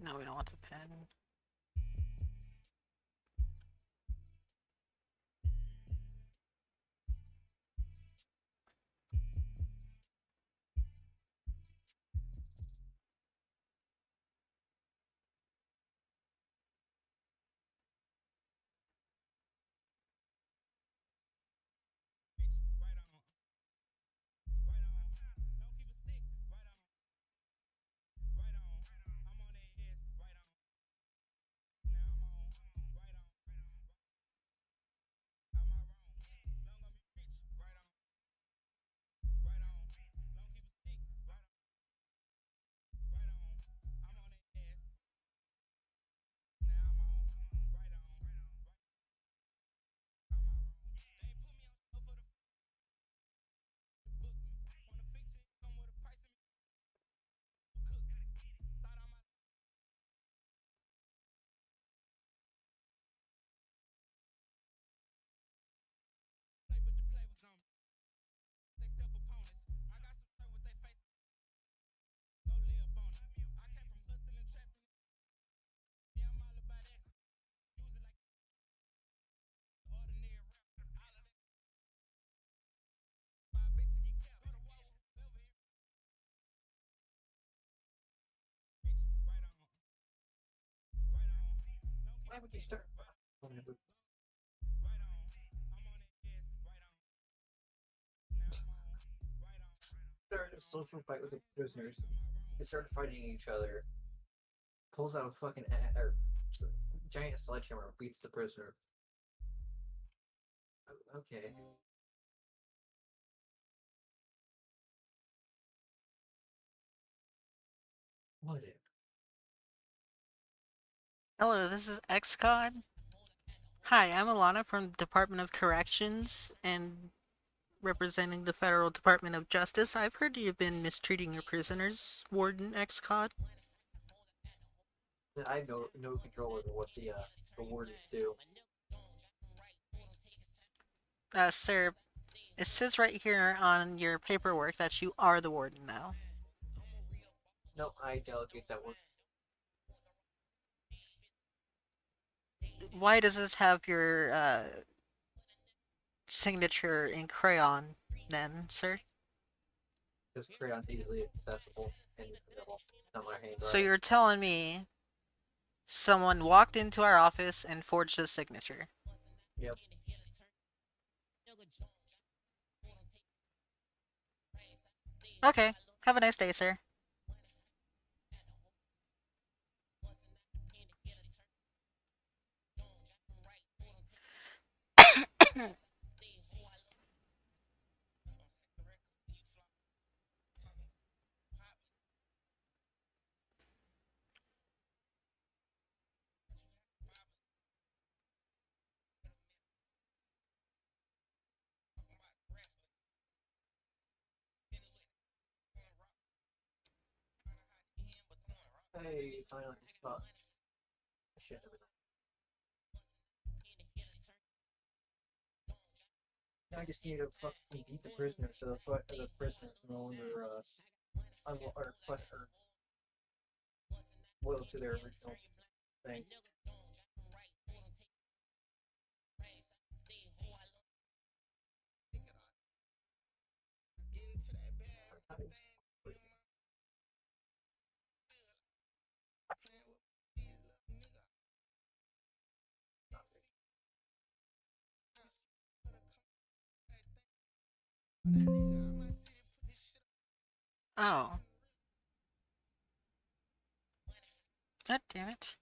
No, we don't want the pen. would you start? Whatever. They're in a social fight with the prisoners. They start fighting each other. Pulls out a fucking giant sledgehammer, beats the prisoner. Okay. What if? Hello, this is XCOD. Hi, I'm Alana from Department of Corrections and representing the Federal Department of Justice. I've heard you've been mistreating your prisoners, Warden XCOD. I have no control over what the wardens do. Sir, it says right here on your paperwork that you are the warden now. No, I delegate that work. Why does this have your signature in crayon then, sir? Because crayon's easily accessible and visible. Not my handwriting. So you're telling me someone walked into our office and forged his signature? Yep. Okay, have a nice day, sir. Hey, finally, fuck. Shit. Now I just need to fucking beat the prisoner so the prisoner's no longer or loyal to their original thing. Oh. God damn it.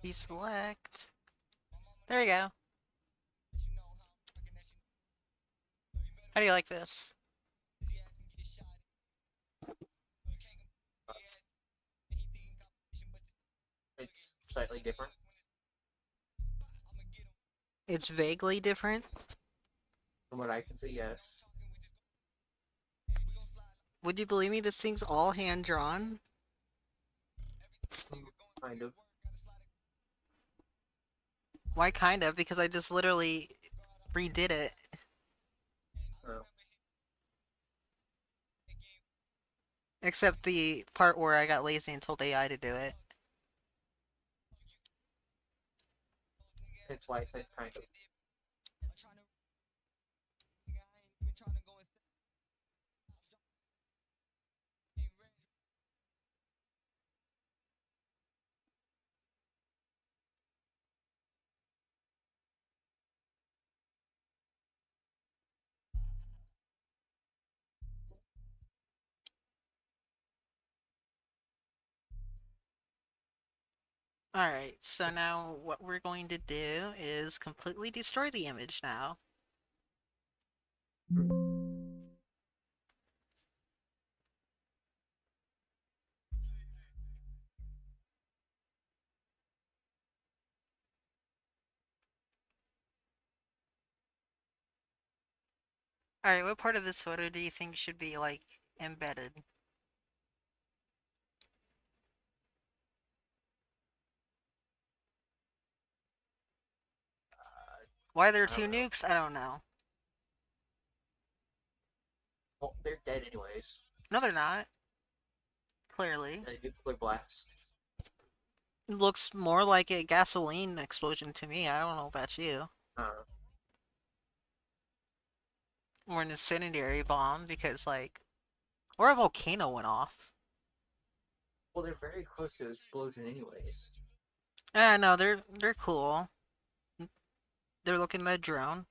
Deselect. There you go. How do you like this? It's slightly different. It's vaguely different. From what I can see, yes. Would you believe me? This thing's all hand-drawn. Kind of. Why kind of? Because I just literally redid it. Oh. Except the part where I got lazy and told AI to do it. That's why I said kind of. Alright, so now what we're going to do is completely destroy the image now. Alright, what part of this photo do you think should be, like, embedded? Why there are I two don't know. nukes? I don't know. Well, they're dead anyways. No, they're not. Clearly. A nuclear blast. It looks more like a gasoline explosion to me. I don't know about you. Or an incendiary bomb, because, like... Or a volcano went off. Well, they're very close to explosion anyways. No, they're cool. They're looking at a drone.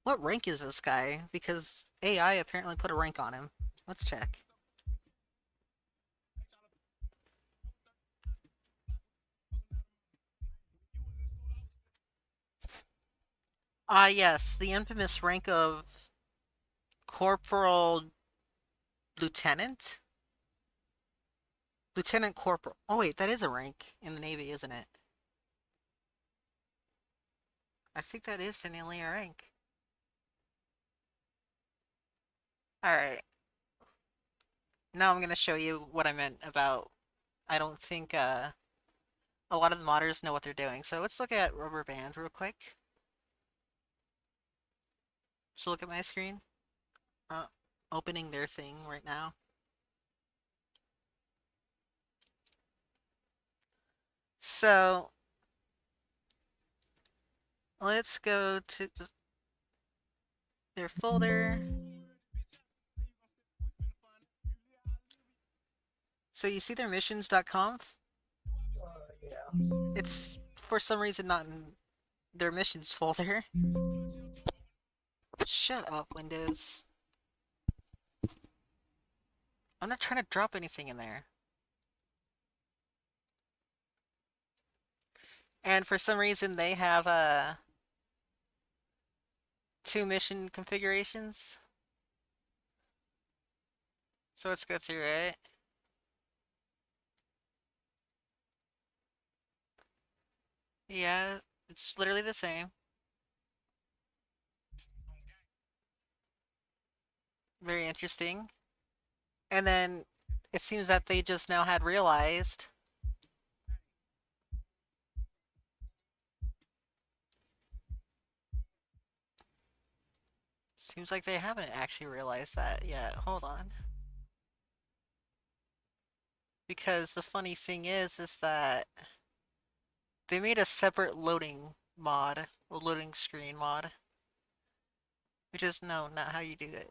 What rank is this guy? Because AI apparently put a rank on him. Let's check. Ah, yes, the infamous rank of Corporal Lieutenant? Lieutenant Corporal. Oh wait, that is a rank in the Navy, isn't it? I think that is genuinely a rank. Alright. Now I'm gonna show you what I meant about... I don't think, a lot of the modders know what they're doing. So let's look at Rubber Band real quick. So look at my screen. Opening their thing right now. So, let's go to their folder. So you see their missions.conf? Yeah. It's, for some reason, not in their missions folder. Shut up, Windows. I'm not trying to drop anything in there. And for some reason, they have, 2 mission configurations. So let's go through it. Yeah, it's literally the same. Very interesting. And then it seems that they just now had realized seems like they haven't actually realized that yet. Hold on. Because the funny thing is that they made a separate loading mod, or loading screen mod. Which is, no, not how you do it.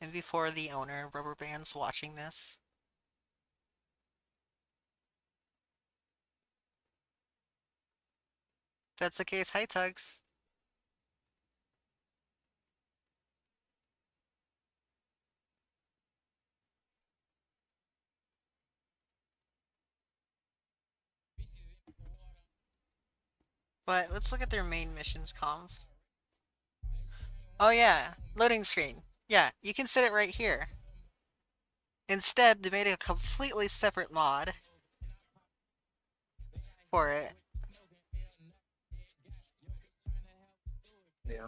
And before the owner, Rubber Band's watching this. If that's the case, hi Tugs. But let's look at their main missions conf. Oh yeah, loading screen. Yeah, you can set it right here. Instead, they made a completely separate mod for it. Yeah.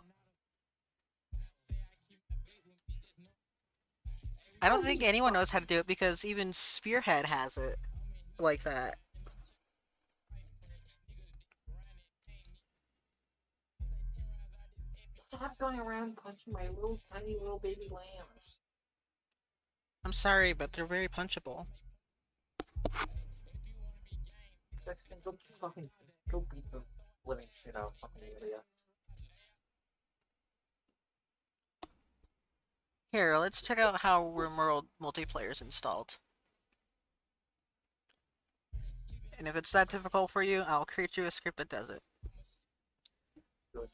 I don't think anyone knows how to do it because even Spearhead has it like that. Stop going around punching my little tiny little baby lambs. I'm sorry, but they're very punchable. Dexter, go beat the living shit out of fucking Amelia. Here, let's check out how RimWorld multiplayer is installed. And if it's that difficult for you, I'll create you a script that does it. Good.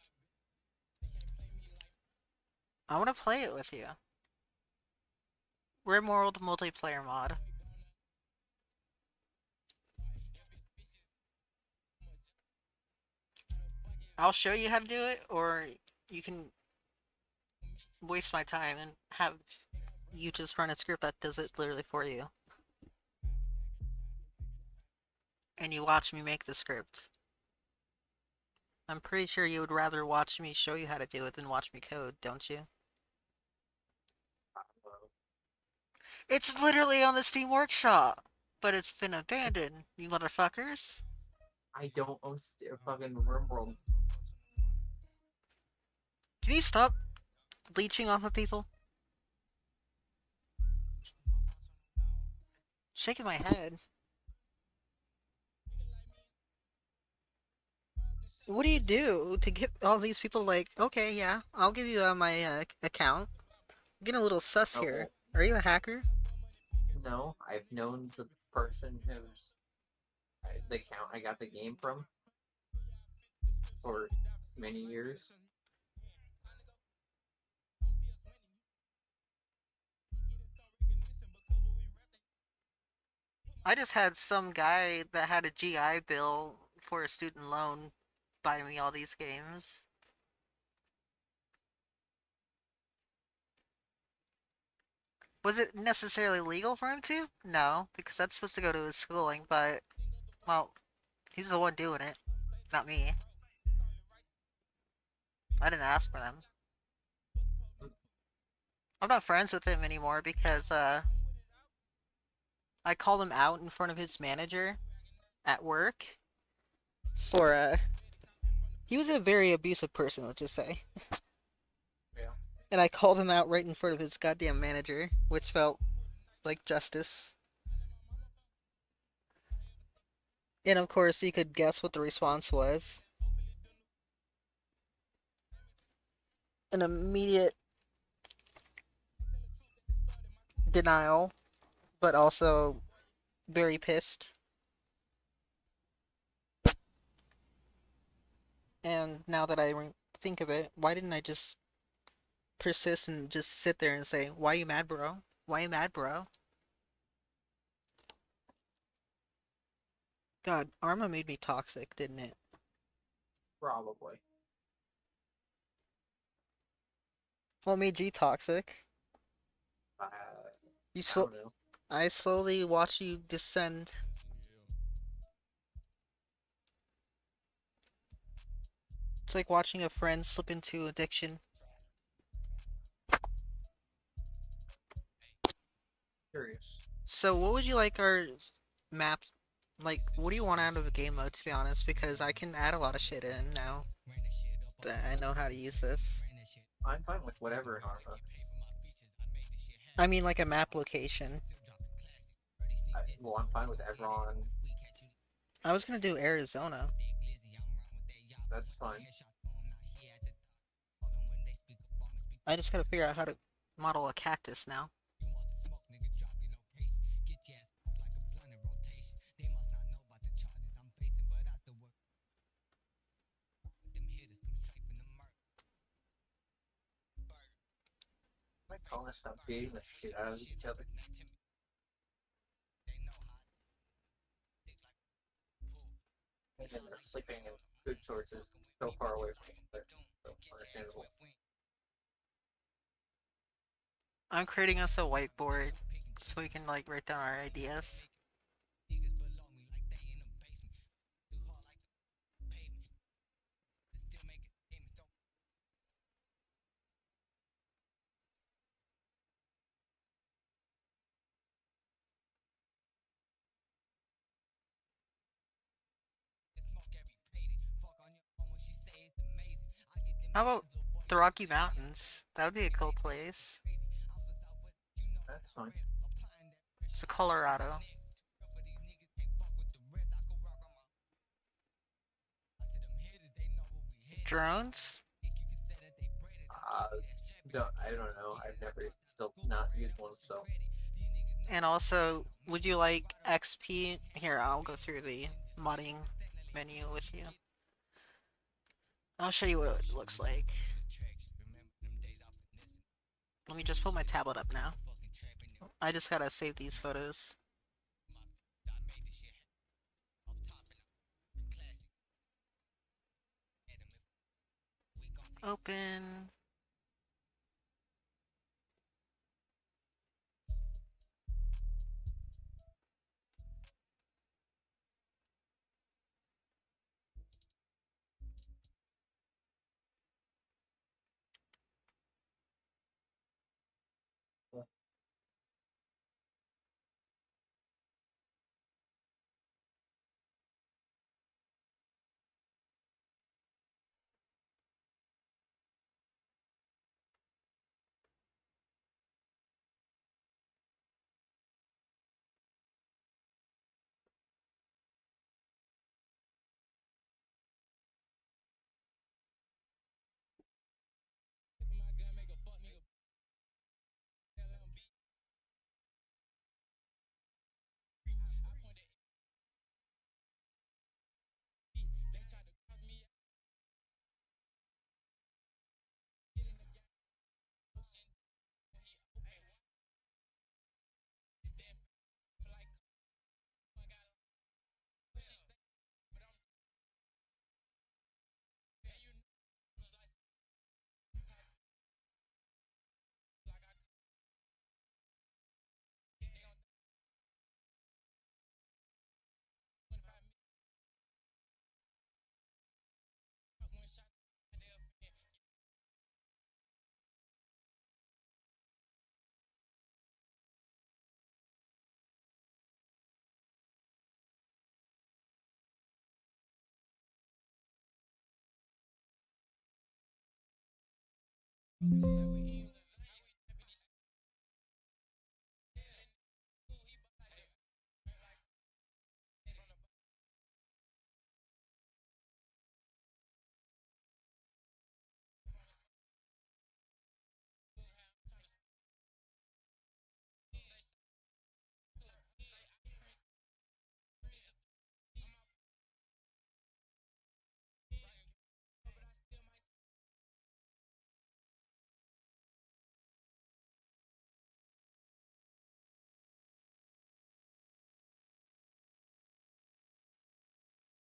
I want to play it with you. RimWorld multiplayer mod. I'll show you how to do it, or you can waste my time and have you just run a script that does it literally for you. And you watch me make the script. I'm pretty sure you would rather watch me show you how to do it than watch me code, don't you? It's literally on the Steam Workshop, but it's been abandoned, you motherfuckers. I don't own fucking RimWorld. Can you stop leeching off of people? Shaking my head. What do you do to get all these people like, okay, yeah, I'll give you my account. I'm getting a little sus Oh, here. Are you a hacker? no, I've known the person who's the account I got the game from for many years. I just had some guy that had a GI Bill for a student loan buy me all these games. Was it necessarily legal for him to? No, because that's supposed to go to his schooling, but, well, he's the one doing it, not me. I didn't ask for them. I'm not friends with him anymore because, I called him out in front of his manager at work for, he was a very abusive person, let's just say. Yeah. And I called him out right in front of his goddamn manager, which felt like justice. And of course, you could guess what the response was. An immediate denial, but also very pissed. And now that I think of it, why didn't I just persist and just sit there and say, why you mad, bro? Why you mad, bro? God, Arma made me toxic, didn't it? Probably. What made you toxic? I You don't know. I slowly watch you descend. It's like watching a friend slip into addiction. Curious. So what would you like our map, like, what do you want out of a game mode, to be honest? Because I can add a lot of shit in now that I know how to use this. I'm fine with whatever in Arma. I mean, like a map location. Well, I'm fine with Evron. I was gonna do Arizona. That's fine. I just gotta figure out how to model a cactus now. My opponents stop beating the shit out of each other. And then they're sleeping in food sources so far away from each other. So understandable. I'm creating us a whiteboard so we can like write down our ideas. How about the Rocky Mountains? That would be a cool place. That's fine. So Colorado. Drones? I don't know. I've never still not used one, so. And also, would you like XP? Here, I'll go through the modding menu with you. I'll show you what it looks like. Let me just pull my tablet up now. I just gotta save these photos. Open.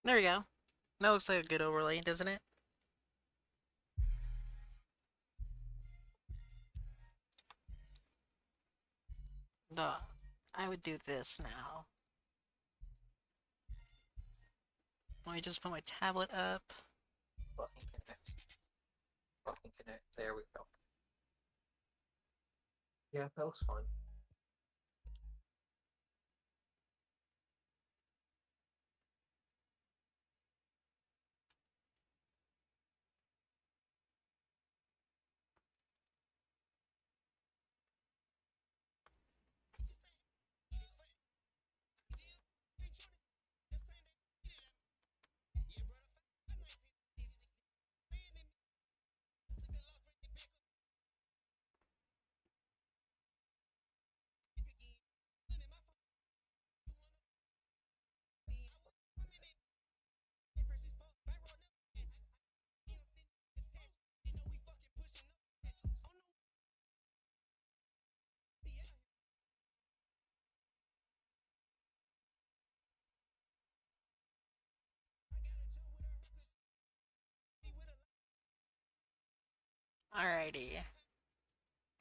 There we go. That looks like a good overlay, doesn't it? Duh. I would do this now. Let me just put my tablet up. Fucking connect. Fucking connect. There we go. Yeah, that looks fun. Alrighty.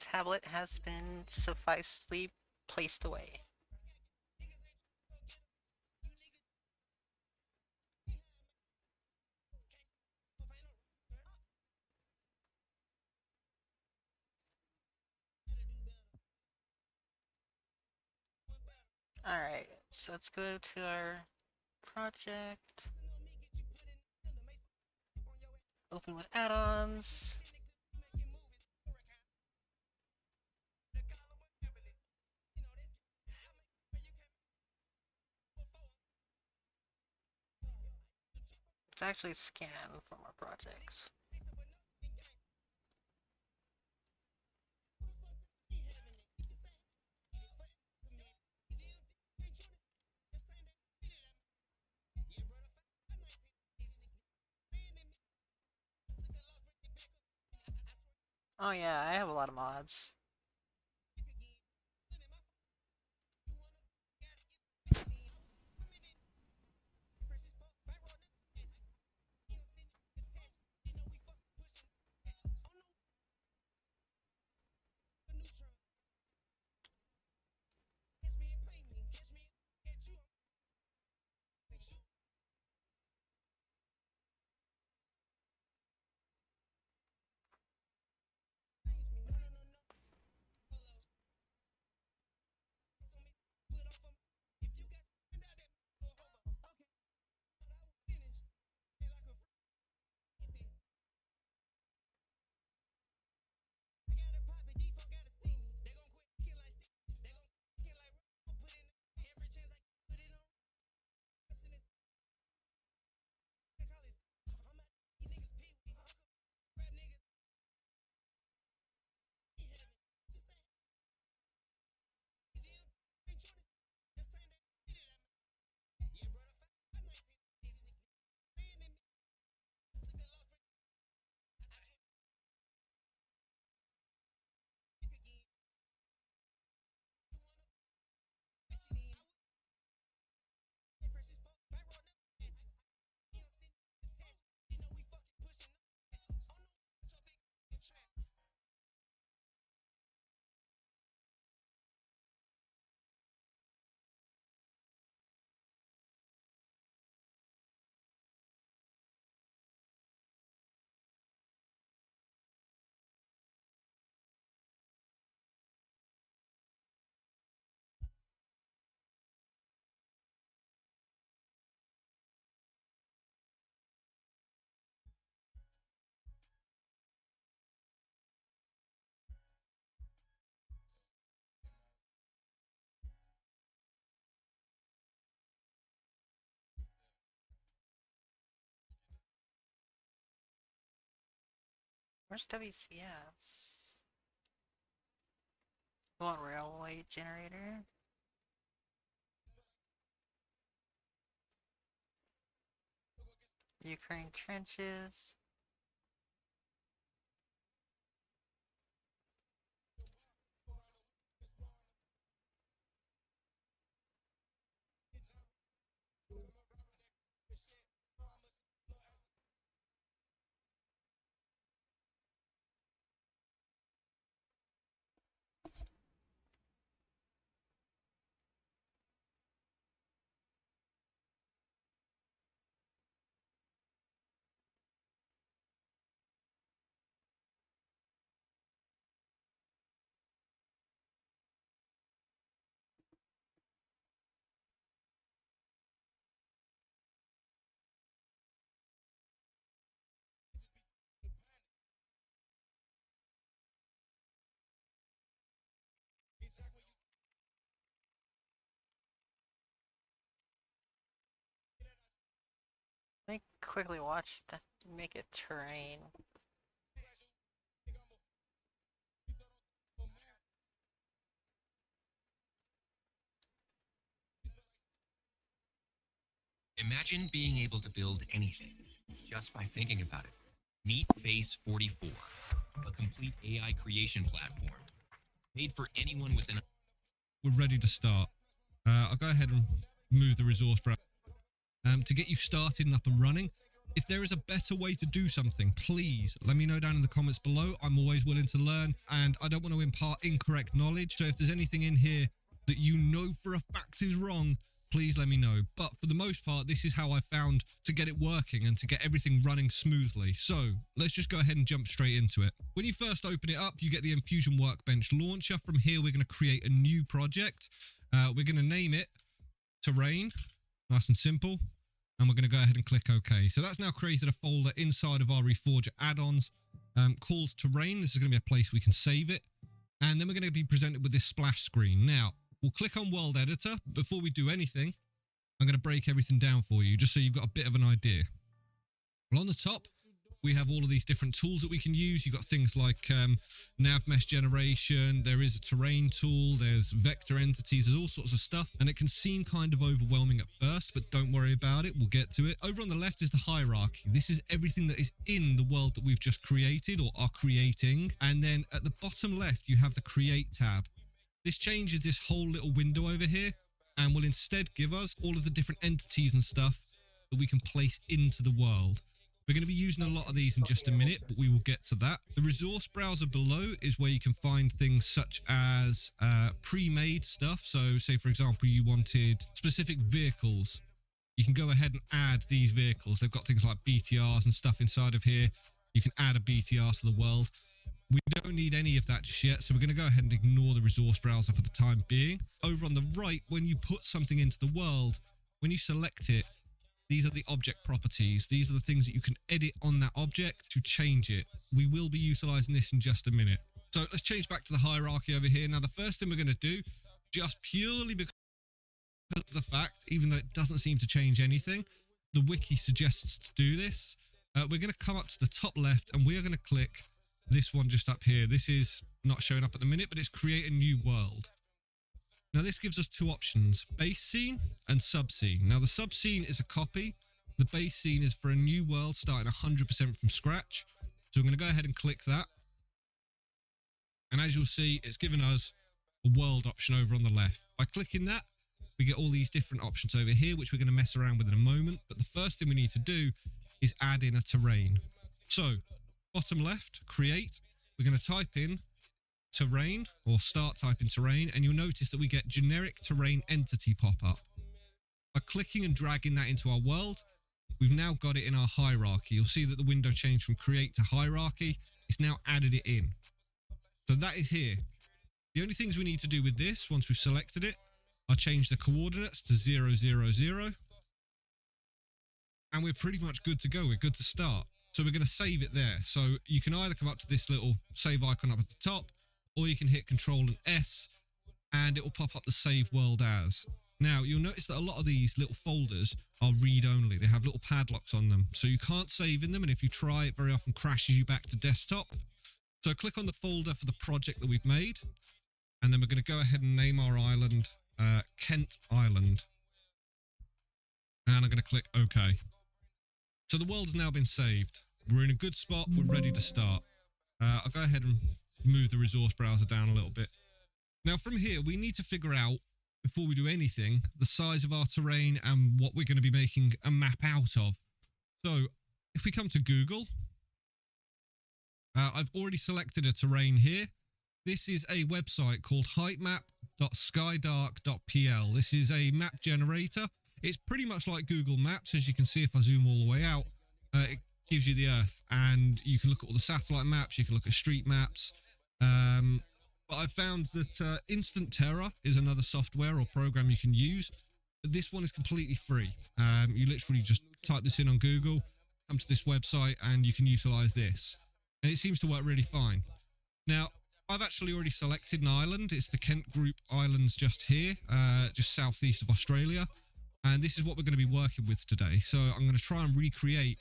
Tablet has been sufficely placed away. Alright, so let's go to our project. Open with add-ons. Let's actually scan from our projects. Oh yeah, I have a lot of mods. Where's WCS? You want railway generator? Ukraine trenches. Let me quickly watch the make it terrain. Imagine being able to build anything just by thinking about it. Meet Base 44, a complete AI creation platform made for anyone with an... We're ready to start. I'll go ahead and move the resource browser. To get you started and up and running. If there is a better way to do something, please let me know down in the comments below. I'm always willing to learn, and I don't want to impart incorrect knowledge. So if there's anything in here that you know for a fact is wrong, please let me know. But for the most part, this is how I found to get it working and to get everything running smoothly. So let's just go ahead and jump straight into it. When you first open it up, you get the Infusion Workbench launcher. From here, we're going to create a new project. We're going to name it Terrain, nice and simple. And we're going to go ahead and click OK. So that's now created a folder inside of our Reforger add-ons called Terrain. This is going to be a place we can save it. And then we're going to be presented with this splash screen. Now, we'll click on World Editor. Before we do anything, I'm going to break everything down for you, just so you've got a bit of an idea. Well, on the top, we have all of these different tools that we can use. You've got things like nav mesh generation, there is a terrain tool, there's vector entities, there's all sorts of stuff, and it can seem kind of overwhelming at first, but don't worry about it, we'll get to it. Over on the left is the hierarchy. This is everything that is in the world that we've just created or are creating, and then at the bottom left you have the create tab. This changes this whole little window over here and will instead give us all of the different entities and stuff that we can place into the world. We're going to be using a lot of these in just a minute, but we will get to that. The resource browser below is where you can find things such as pre-made stuff. So say, for example, you wanted specific vehicles. You can go ahead and add these vehicles. They've got things like BTRs and stuff inside of here. You can add a BTR to the world. We don't need any of that just yet, so we're going to go ahead and ignore the resource browser for the time being. Over on the right, when you put something into the world, when you select it, these are the object properties. These are the things that you can edit on that object to change it. We will be utilizing this in just a minute. So let's change back to the hierarchy over here. Now, the first thing we're going to do, just purely because of the fact, even though it doesn't seem to change anything, the wiki suggests to do this. We're going to come up to the top left and we are going to click this one just up here. This is not showing up at the minute, but it's create a new world. Now this gives us two options, base scene and sub scene. Now the sub scene is a copy. The base scene is for a new world starting 100% from scratch. So we're going to go ahead and click that. And as you'll see, it's given us a world option over on the left. By clicking that, we get all these different options over here, which we're going to mess around with in a moment. But the first thing we need to do is add in a terrain. So bottom left, create, we're going to type in terrain, or start typing terrain, and you'll notice that we get generic terrain entity pop up. By clicking and dragging that into our world, we've now got it in our hierarchy. You'll see that the window changed from create to hierarchy. It's now added it in. So that is here. The only things we need to do with this, once we've selected it, are change the coordinates to 0, 0, 0. And we're pretty much good to go. We're good to start. So we're going to save it there. So you can either come up to this little save icon up at the top, or you can hit Control and S, and it will pop up the save world as. Now, you'll notice that a lot of these little folders are read-only. They have little padlocks on them, so you can't save in them, and if you try, it very often crashes you back to desktop. So click on the folder for the project that we've made, and then we're going to go ahead and name our island Kent Island. And I'm going to click OK. So the world's now been saved. We're in a good spot. We're ready to start. I'll go ahead and move the resource browser down a little bit. Now from here, we need to figure out, before we do anything, the size of our terrain and what we're going to be making a map out of. So if we come to Google, I've already selected a terrain here. This is a website called heightmap.skydark.pl. This is a map generator. It's pretty much like Google Maps. As you can see, if I zoom all the way out, it gives you the Earth, and you can look at all the satellite maps, you can look at street maps. But I've found that Instant Terra is another software or program you can use, but this one is completely free. You literally just type this in on Google, come to this website, and you can utilize this. And it seems to work really fine. Now, I've actually already selected an island. It's the Kent Group Islands just here, just southeast of Australia. And this is what we're going to be working with today. So I'm going to try and recreate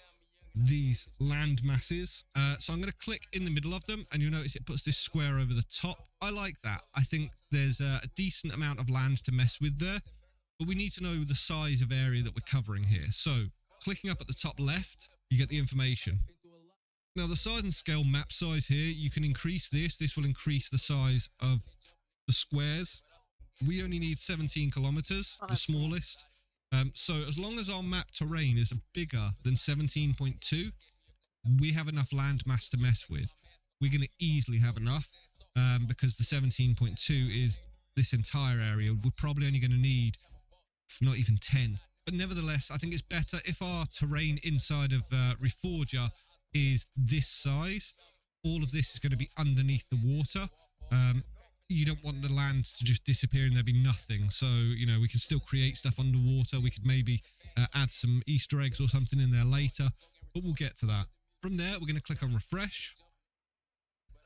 these land masses. So I'm going to click in the middle of them, and you'll notice it puts this square over the top. I like that. I think there's a decent amount of land to mess with there, but we need to know the size of area that we're covering here. So clicking up at the top left, you get the information. Now the size and scale map size here, you can increase this. This will increase the size of the squares. We only need 17 kilometers, the smallest. So as long as our map terrain is bigger than 17.2, we have enough land mass to mess with. We're going to easily have enough, because the 17.2 is this entire area. We're probably only going to need not even 10. But nevertheless, I think it's better if our terrain inside of Reforger is this size. All of this is going to be underneath the water. You don't want the land to just disappear and there be nothing. So, you know, we can still create stuff underwater. We could maybe add some Easter eggs or something in there later, but we'll get to that. From there, we're going to click on refresh.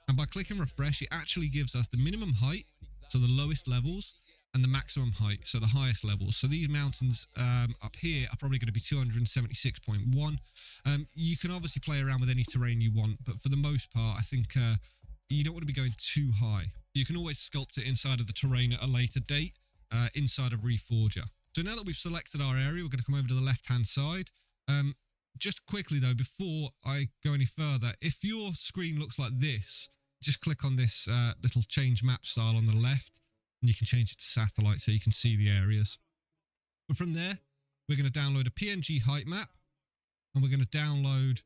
And by clicking refresh, it actually gives us the minimum height, so the lowest levels, and the maximum height, so the highest levels. So these mountains up here are probably going to be 276.1. You can obviously play around with any terrain you want, but for the most part, I think you don't want to be going too high. You can always sculpt it inside of the terrain at a later date, inside of Reforger. So now that we've selected our area, we're going to come over to the left-hand side. Just quickly though, before I go any further, if your screen looks like this, just click on this little change map style on the left, and you can change it to satellite so you can see the areas. And from there, we're going to download a PNG height map, and we're going to download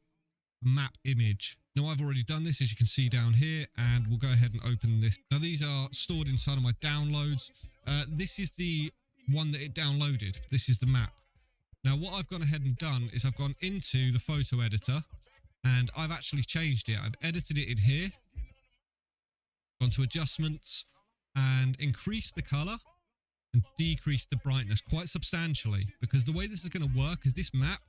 a map image. Now I've already done this, as you can see down here, and we'll go ahead and open this. Now these are stored inside of my downloads. This is the one that it downloaded. This is the map. Now what I've gone ahead and done is I've gone into the photo editor, and I've actually changed it. I've edited it in here, gone to adjustments, and increased the color and decreased the brightness quite substantially, because the way this is going to work is this map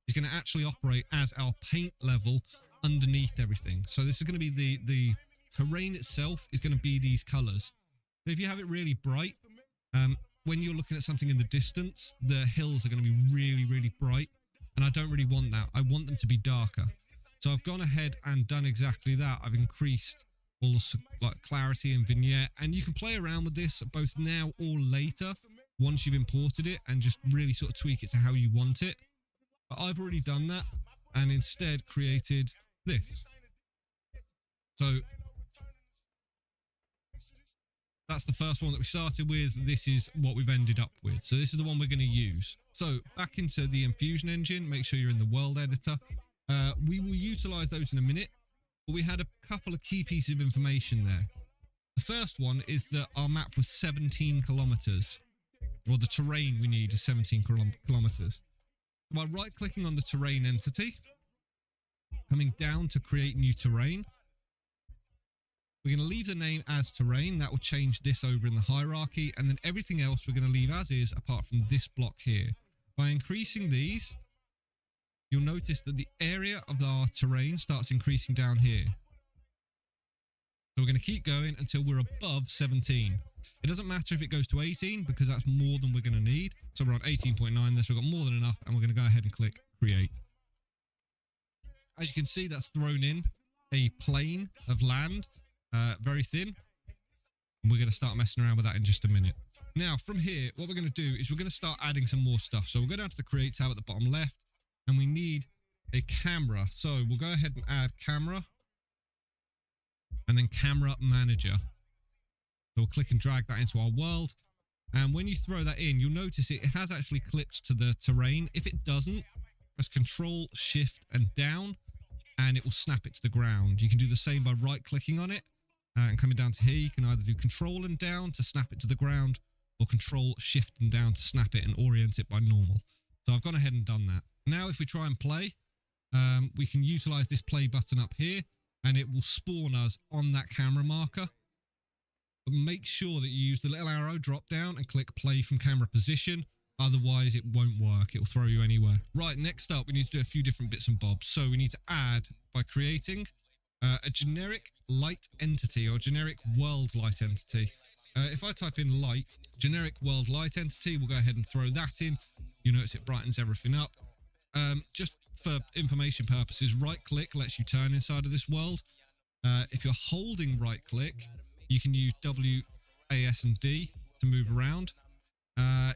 is going to actually operate as our paint level underneath everything. So this is going to be the terrain itself is going to be these colors. So if you have it really bright, when you're looking at something in the distance, the hills are going to be really, really bright, and I don't really want that. I want them to be darker. So I've gone ahead and done exactly that. I've increased all the like clarity and vignette, and you can play around with this both now or later once you've imported it, and just really sort of tweak it to how you want it. But I've already done that, and instead created this. So that's the first one that we started with. This is what we've ended up with. So this is the one we're going to use. So back into the Infusion engine, make sure you're in the world editor. We will utilize those in a minute, but we had a couple of key pieces of information there. The first one is that our map was 17 kilometers, or the terrain we need is 17 kilometers. By right-clicking on the terrain entity, coming down to create new terrain, we're going to leave the name as terrain. That will change this over in the hierarchy, and then everything else we're going to leave as is, apart from this block here. By increasing these, you'll notice that the area of our terrain starts increasing down here. So we're going to keep going until we're above 17. It doesn't matter if it goes to 18 because that's more than we're going to need. So we're on 18.9 there, so we've got more than enough, and we're going to go ahead and click create. As you can see, that's thrown in a plane of land, very thin. And we're going to start messing around with that in just a minute. Now, from here, what we're going to do is we're going to start adding some more stuff. So we'll go down to the create tab at the bottom left, and we need a camera. So we'll go ahead and add camera, and then camera manager. So we'll click and drag that into our world. And when you throw that in, you'll notice it has actually clipped to the terrain. If it doesn't, press Control, Shift, and down, and it will snap it to the ground. You can do the same by right-clicking on it, and coming down to here, you can either do Control and down to snap it to the ground, or Control, Shift, and down to snap it and orient it by normal. So I've gone ahead and done that. Now, if we try and play, we can utilize this play button up here, and it will spawn us on that camera marker. But make sure that you use the little arrow drop down and click play from camera position. Otherwise, it won't work. It will throw you anywhere. Right, next up, we need to do a few different bits and bobs. So we need to add, by creating a generic light entity or generic world light entity. If I type in light, generic world light entity, we'll go ahead and throw that in. You notice it brightens everything up. Just for information purposes, right click lets you turn inside of this world. If you're holding right click, you can use W, A, S, and D to move around.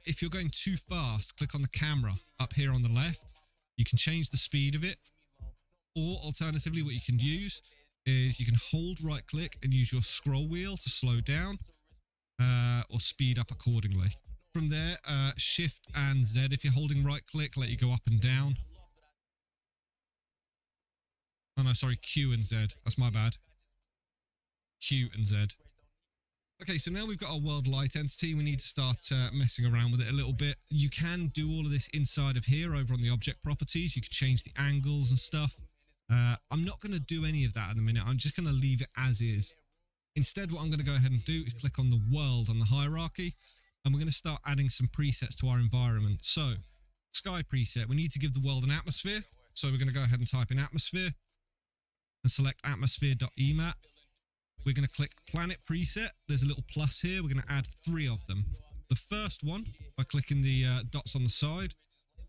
If you're going too fast, click on the camera up here on the left. You can change the speed of it. Or alternatively, what you can use is you can hold right click and use your scroll wheel to slow down or speed up accordingly. From there, Shift and Z, if you're holding right click, let you go up and down. Oh no, sorry, Q and Z. That's my bad. Q and Z. Okay, so now we've got our world light entity. We need to start messing around with it a little bit. You can do all of this inside of here over on the object properties. You can change the angles and stuff. I'm not going to do any of that at the minute. I'm just going to leave it as is. Instead, what I'm going to go ahead and do is click on the world on the hierarchy, and we're going to start adding some presets to our environment. So, sky preset, we need to give the world an atmosphere. So we're going to go ahead and type in atmosphere and select atmosphere.emat. We're going to click planet preset. There's a little plus here. We're going to add 3 of them. The first one, by clicking the dots on the side,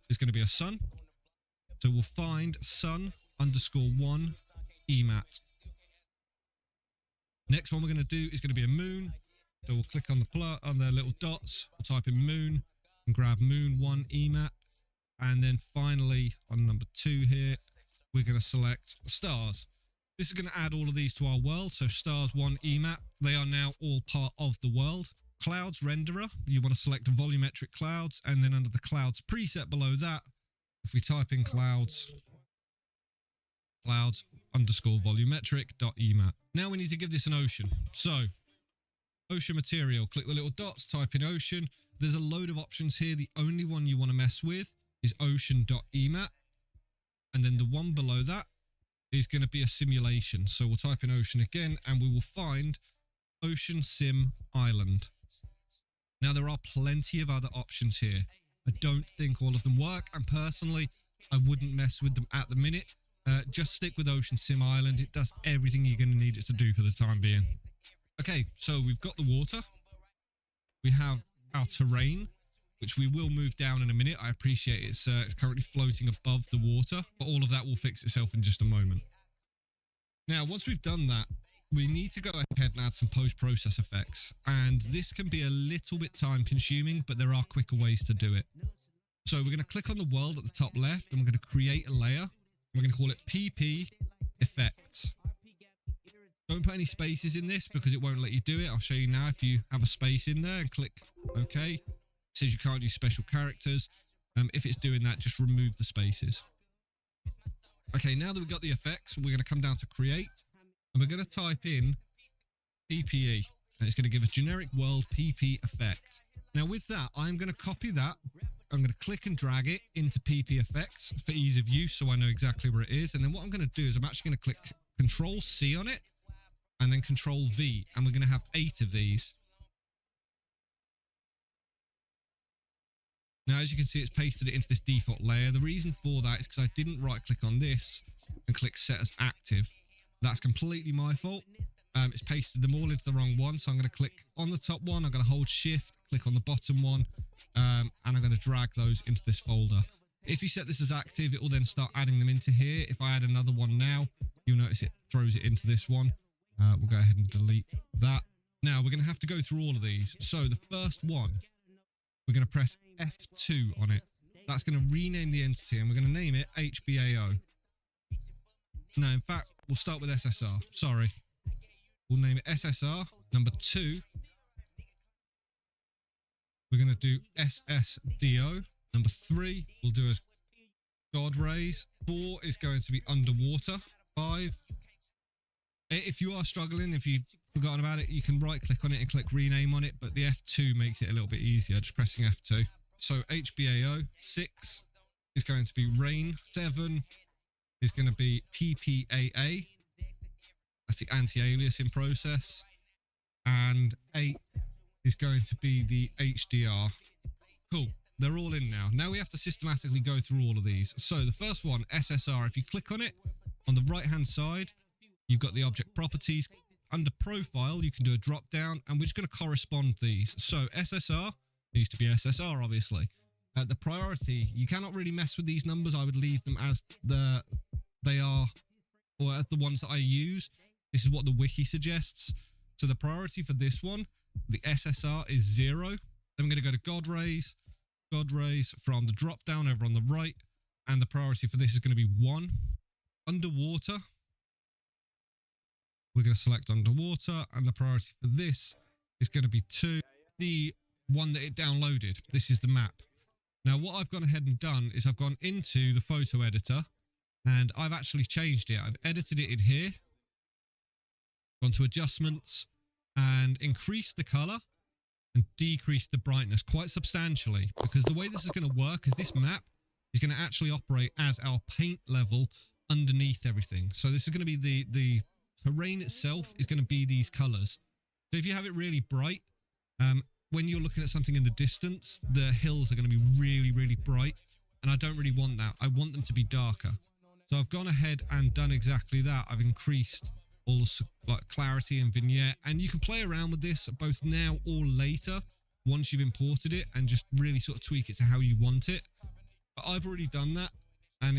is going to be a sun. So we'll find sun_1 emat. Next one we're going to do is going to be a moon. So we'll click on the little dots. We'll type in moon and grab moon1 emat. And then finally on number 2 here, we're going to select stars. This is going to add all of these to our world. So stars 1 emat, they are now all part of the world. Clouds renderer, you want to select volumetric clouds, and then under the clouds preset below that, if we type in clouds_volumetric.emat. Now we need to give this an ocean. So ocean material, click the little dots, type in ocean. There's a load of options here. The only one you want to mess with is ocean.emat. And then the one below that is going to be a simulation. So we'll type in ocean again, and we will find Ocean Sim Island. Now there are plenty of other options here. I don't think all of them work, and personally, I wouldn't mess with them at the minute. Just stick with Ocean Sim Island. It does everything you're going to need it to do for the time being. Okay, so we've got the water. We have our terrain, which we will move down in a minute. I appreciate it's currently floating above the water, but all of that will fix itself in just a moment. Now, once we've done that, we need to go ahead and add some post-process effects, and this can be a little bit time-consuming, but there are quicker ways to do it. So we're going to click on the world at the top left, and we're going to create a layer. We're going to call it PP Effects. Don't put any spaces in this because it won't let you do it. I'll show you now. If you have a space in there and click OK, it says you can't use special characters. If it's doing that, just remove the spaces. Okay, now that we've got the effects, we're going to come down to create, and we're going to type in PPE, and it's going to give us generic world PP effect. Now with that, I'm going to copy that. I'm going to click and drag it into PP effects for ease of use, so I know exactly where it is. And then what I'm going to do is I'm actually going to click Control C on it, and then Control V, and we're going to have 8 of these. Now, as you can see, it's pasted it into this default layer. The reason for that is because I didn't right-click on this and click Set as Active. That's completely my fault. it's pasted them all into the wrong one. So I'm going to click on the top one. I'm going to hold shift, click on the bottom one, and I'm going to drag those into this folder. If you set this as active, it will then start adding them into here. If I add another one now, you'll notice it throws it into this one. We'll go ahead and delete that. Now we're going to have to go through all of these. So the first one, we're going to press F2 on it. That's going to rename the entity, and we're going to name it HBAO. No, in fact, we'll start with SSR. Sorry. We'll name it SSR. Number 2, we're going to do SSDO. Number 3, we'll do as God Rays. 4 is going to be underwater. 5. If you are struggling, if you've forgotten about it, you can right click on it and click rename on it, but the F2 makes it a little bit easier, just pressing F2. So HBAO. 6 is going to be rain. 7 is going to be PPAA. That's the anti-aliasing process. And 8 is going to be the HDR. Cool. They're all in now. Now we have to systematically go through all of these. So the first one, SSR, if you click on it, on the right-hand side, you've got the object properties. Under profile, you can do a drop down, and we're just going to correspond these. So SSR needs to be SSR, obviously. The priority, you cannot really mess with these numbers. I would leave them as they are, or as the ones that I use. This is what the wiki suggests. So the priority for this one, the SSR is 0. Then we're going to go to God Rays. God Rays from the drop down over on the right, and the priority for this is going to be 1. Underwater, we're going to select underwater, and the priority for this is going to be 2. The one that it downloaded, this is the map. Now what I've gone ahead and done is I've gone into the photo editor, and I've actually changed it. I've edited it in here, gone to adjustments, and increased the color and decrease the brightness quite substantially, because the way this is going to work is this map is going to actually operate as our paint level underneath everything. So this is going to be the terrain itself is going to be these colors. So if you have it really bright, when you're looking at something in the distance, the hills are going to be really, really bright, and I don't really want that. I want them to be darker. So I've gone ahead and done exactly that. I've increased all the like clarity and vignette, and you can play around with this both now or later once you've imported it, and just really sort of tweak it to how you want it. But I've already done that, and